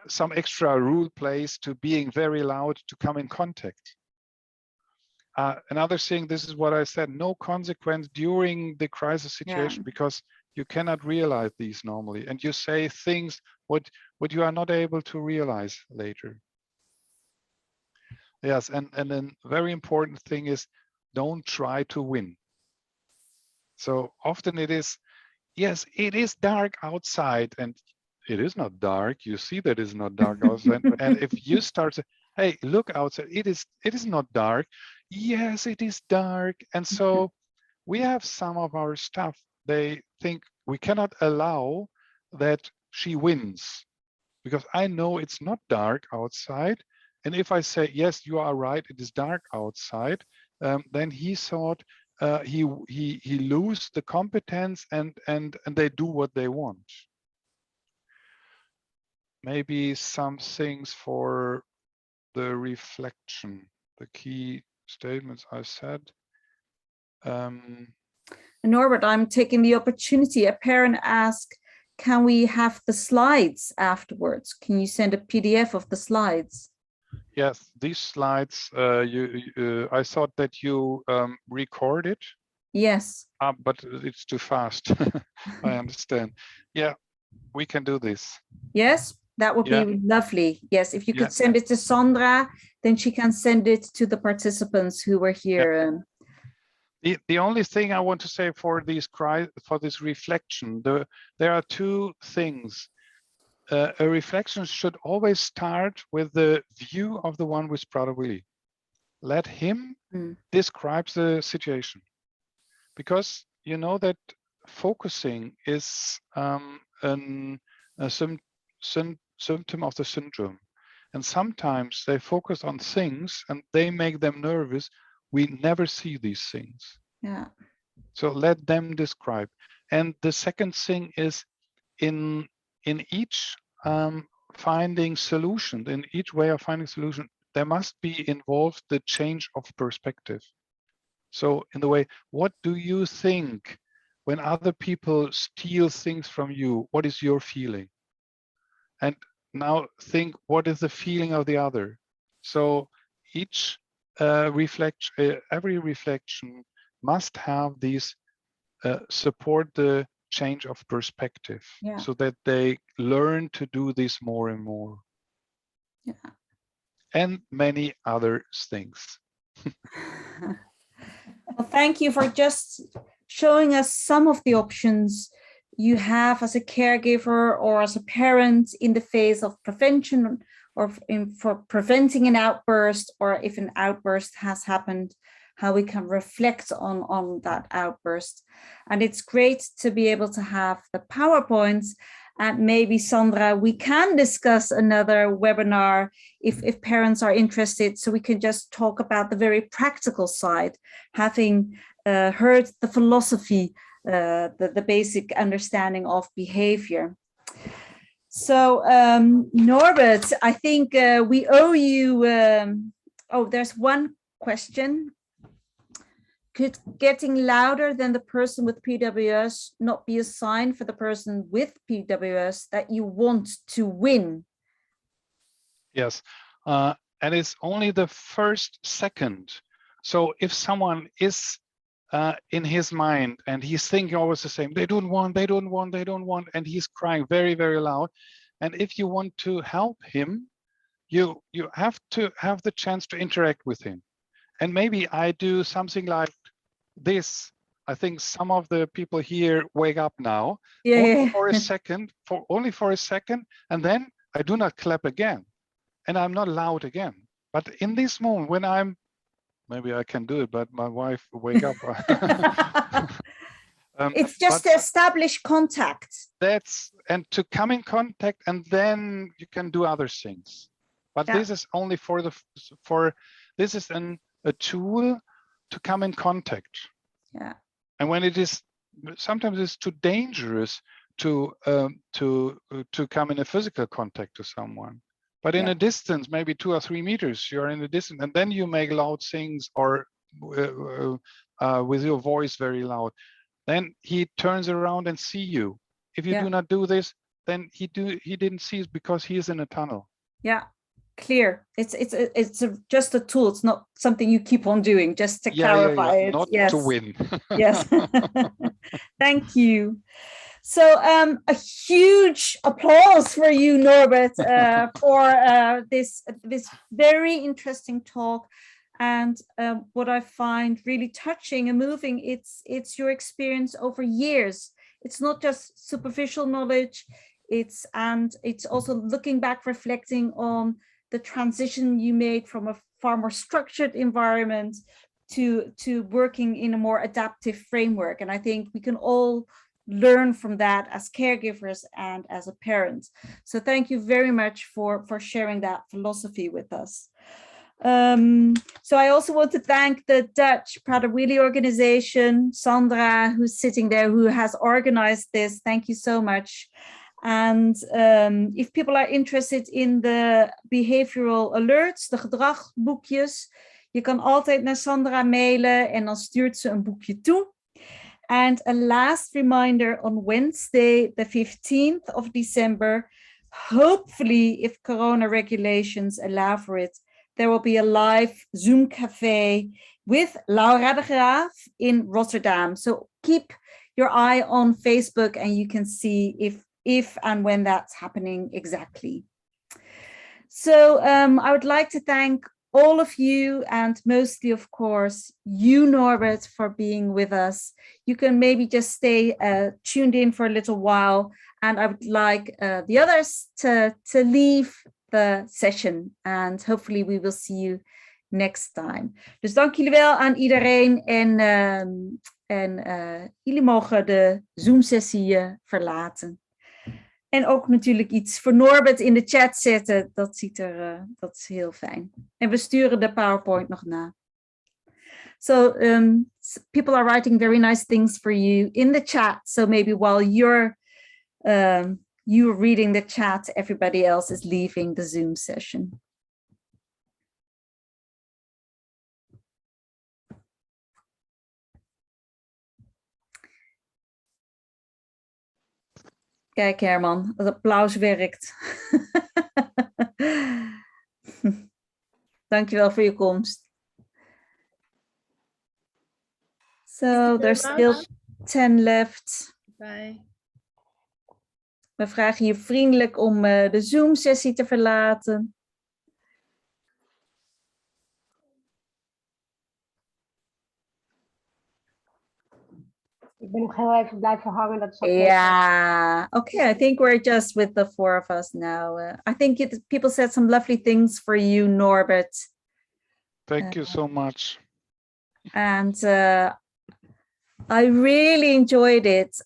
some extra rule plays to being very loud to come in contact. Another thing, this is what I said, no consequence during the crisis situation, because you cannot realize these normally, and you say things what you are not able to realize later. Yes, and then very important thing is, don't try to win. So often it is, yes, it is dark outside, and it is not dark. You see that it's not dark outside. And if you start to, hey, look outside, it is not dark. Yes, it is dark. And so we have some of our staff, they think we cannot allow that she wins. because I know it's not dark outside. And if I say, yes, you are right, it is dark outside, then he thought he lose the competence and they do what they want. Maybe some things for the reflection, the key statements I said. Norbert, I'm taking the opportunity. A parent asked, can we have the slides afterwards? Can you send a PDF of the slides? Yes, these slides, I thought that you record it. Yes. But it's too fast. I understand. Yeah, we can do this. Yes, that would be lovely. Yes, if you could send it to Sandra, then she can send it to the participants who were here. The only thing I want to say for this reflection, there are two things. A reflection should always start with the view of the one with Prader-Willi. Let him describe the situation, because you know that focusing is a symptom of the syndrome, and sometimes they focus on things and they make them nervous. We never see these things. Yeah. So let them describe. And the second thing is in each finding solution, in each way of finding solution, there must be involved the change of perspective. So in the way, what do you think when other people steal things from you? What is your feeling? And now think, what is the feeling of the other? So each every reflection must have these support the change of perspective, so that they learn to do this more and more. Yeah. And many other things. Well, thank you for just showing us some of the options you have as a caregiver or as a parent in the phase of prevention, or for preventing an outburst, or if an outburst has happened, how we can reflect on that outburst. And it's great to be able to have the PowerPoints. And maybe, Sandra, we can discuss another webinar if parents are interested, so we can just talk about the very practical side, having heard the philosophy, the basic understanding of behavior. So, Norbert, I think we owe you, oh, there's one question. Could getting louder than the person with PWS not be a sign for the person with PWS that you want to win? Yes, and it's only the first second. So if someone is in his mind and he's thinking always the same, they don't want, and he's crying very, very loud. And if you want to help him, you have to have the chance to interact with him. And maybe I do something like this. I think some of the people here wake up now. Only for a second, only for a second, and then I do not clap again, and I'm not loud again. But in this moment, when I'm, maybe I can do it, but my wife wake up. It's just to establish contact. And to come in contact, and then you can do other things. But this is only this is a tool to come in contact. Yeah. And when it is, sometimes it's too dangerous to come in a physical contact to someone. But in a distance, maybe 2 or 3 meters, you're in a distance, and then you make loud things, or with your voice very loud. Then he turns around and see you. If you do not do this, then he didn't see it because he is in a tunnel. Yeah. Clear. It's just a tool. It's not something you keep on doing, just to clarify it. Not to win. Yes. Thank you. So a huge applause for you, Norbert, for this very interesting talk. And what I find really touching and moving, it's your experience over years. It's not just superficial knowledge. It's also looking back, reflecting on the transition you made from a far more structured environment to working in a more adaptive framework. And I think we can all learn from that as caregivers and as a parent. So thank you very much for sharing that philosophy with us. So I also want to thank the Dutch Prader-Willi organization, Sandra, who's sitting there, who has organized this. Thank you so much. And if people are interested in the behavioral alerts, de gedragboekjes, je kan altijd naar Sandra mailen en dan stuurt ze een boekje toe. And a last reminder, on Wednesday, the 15th of December, hopefully, if Corona regulations allow for it, there will be a live Zoom café with Laura de Graaf in Rotterdam. So keep your eye on Facebook and you can see if and when that's happening exactly. So I would like to thank all of you, and mostly, of course, you, Norbert, for being with us. You can maybe just stay tuned in for a little while, and I would like the others to leave the session, and hopefully we will see you next time. Dus dank jullie wel aan iedereen en jullie mogen de Zoom-sessie verlaten. En ook natuurlijk iets voor Norbert in de chat zetten. Dat is heel fijn. En we sturen de PowerPoint nog na. So people are writing very nice things for you in the chat. So maybe while you're reading the chat, everybody else is leaving the Zoom session. Kijk Herman, het applaus werkt. Dankjewel voor je komst. So there's still 10 left. Bye. We vragen je vriendelijk om de Zoom-sessie te verlaten. Ik ben nog heel even blijven hangen. Dat is ook Yeah. Okay, I think we're just with the 4 of us now. I think people said some lovely things for you, Norbert. Thank you so much. And I really enjoyed it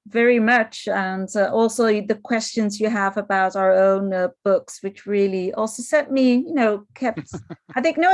very much. And also the questions you have about our own books, which really also set me, kept, I think, no,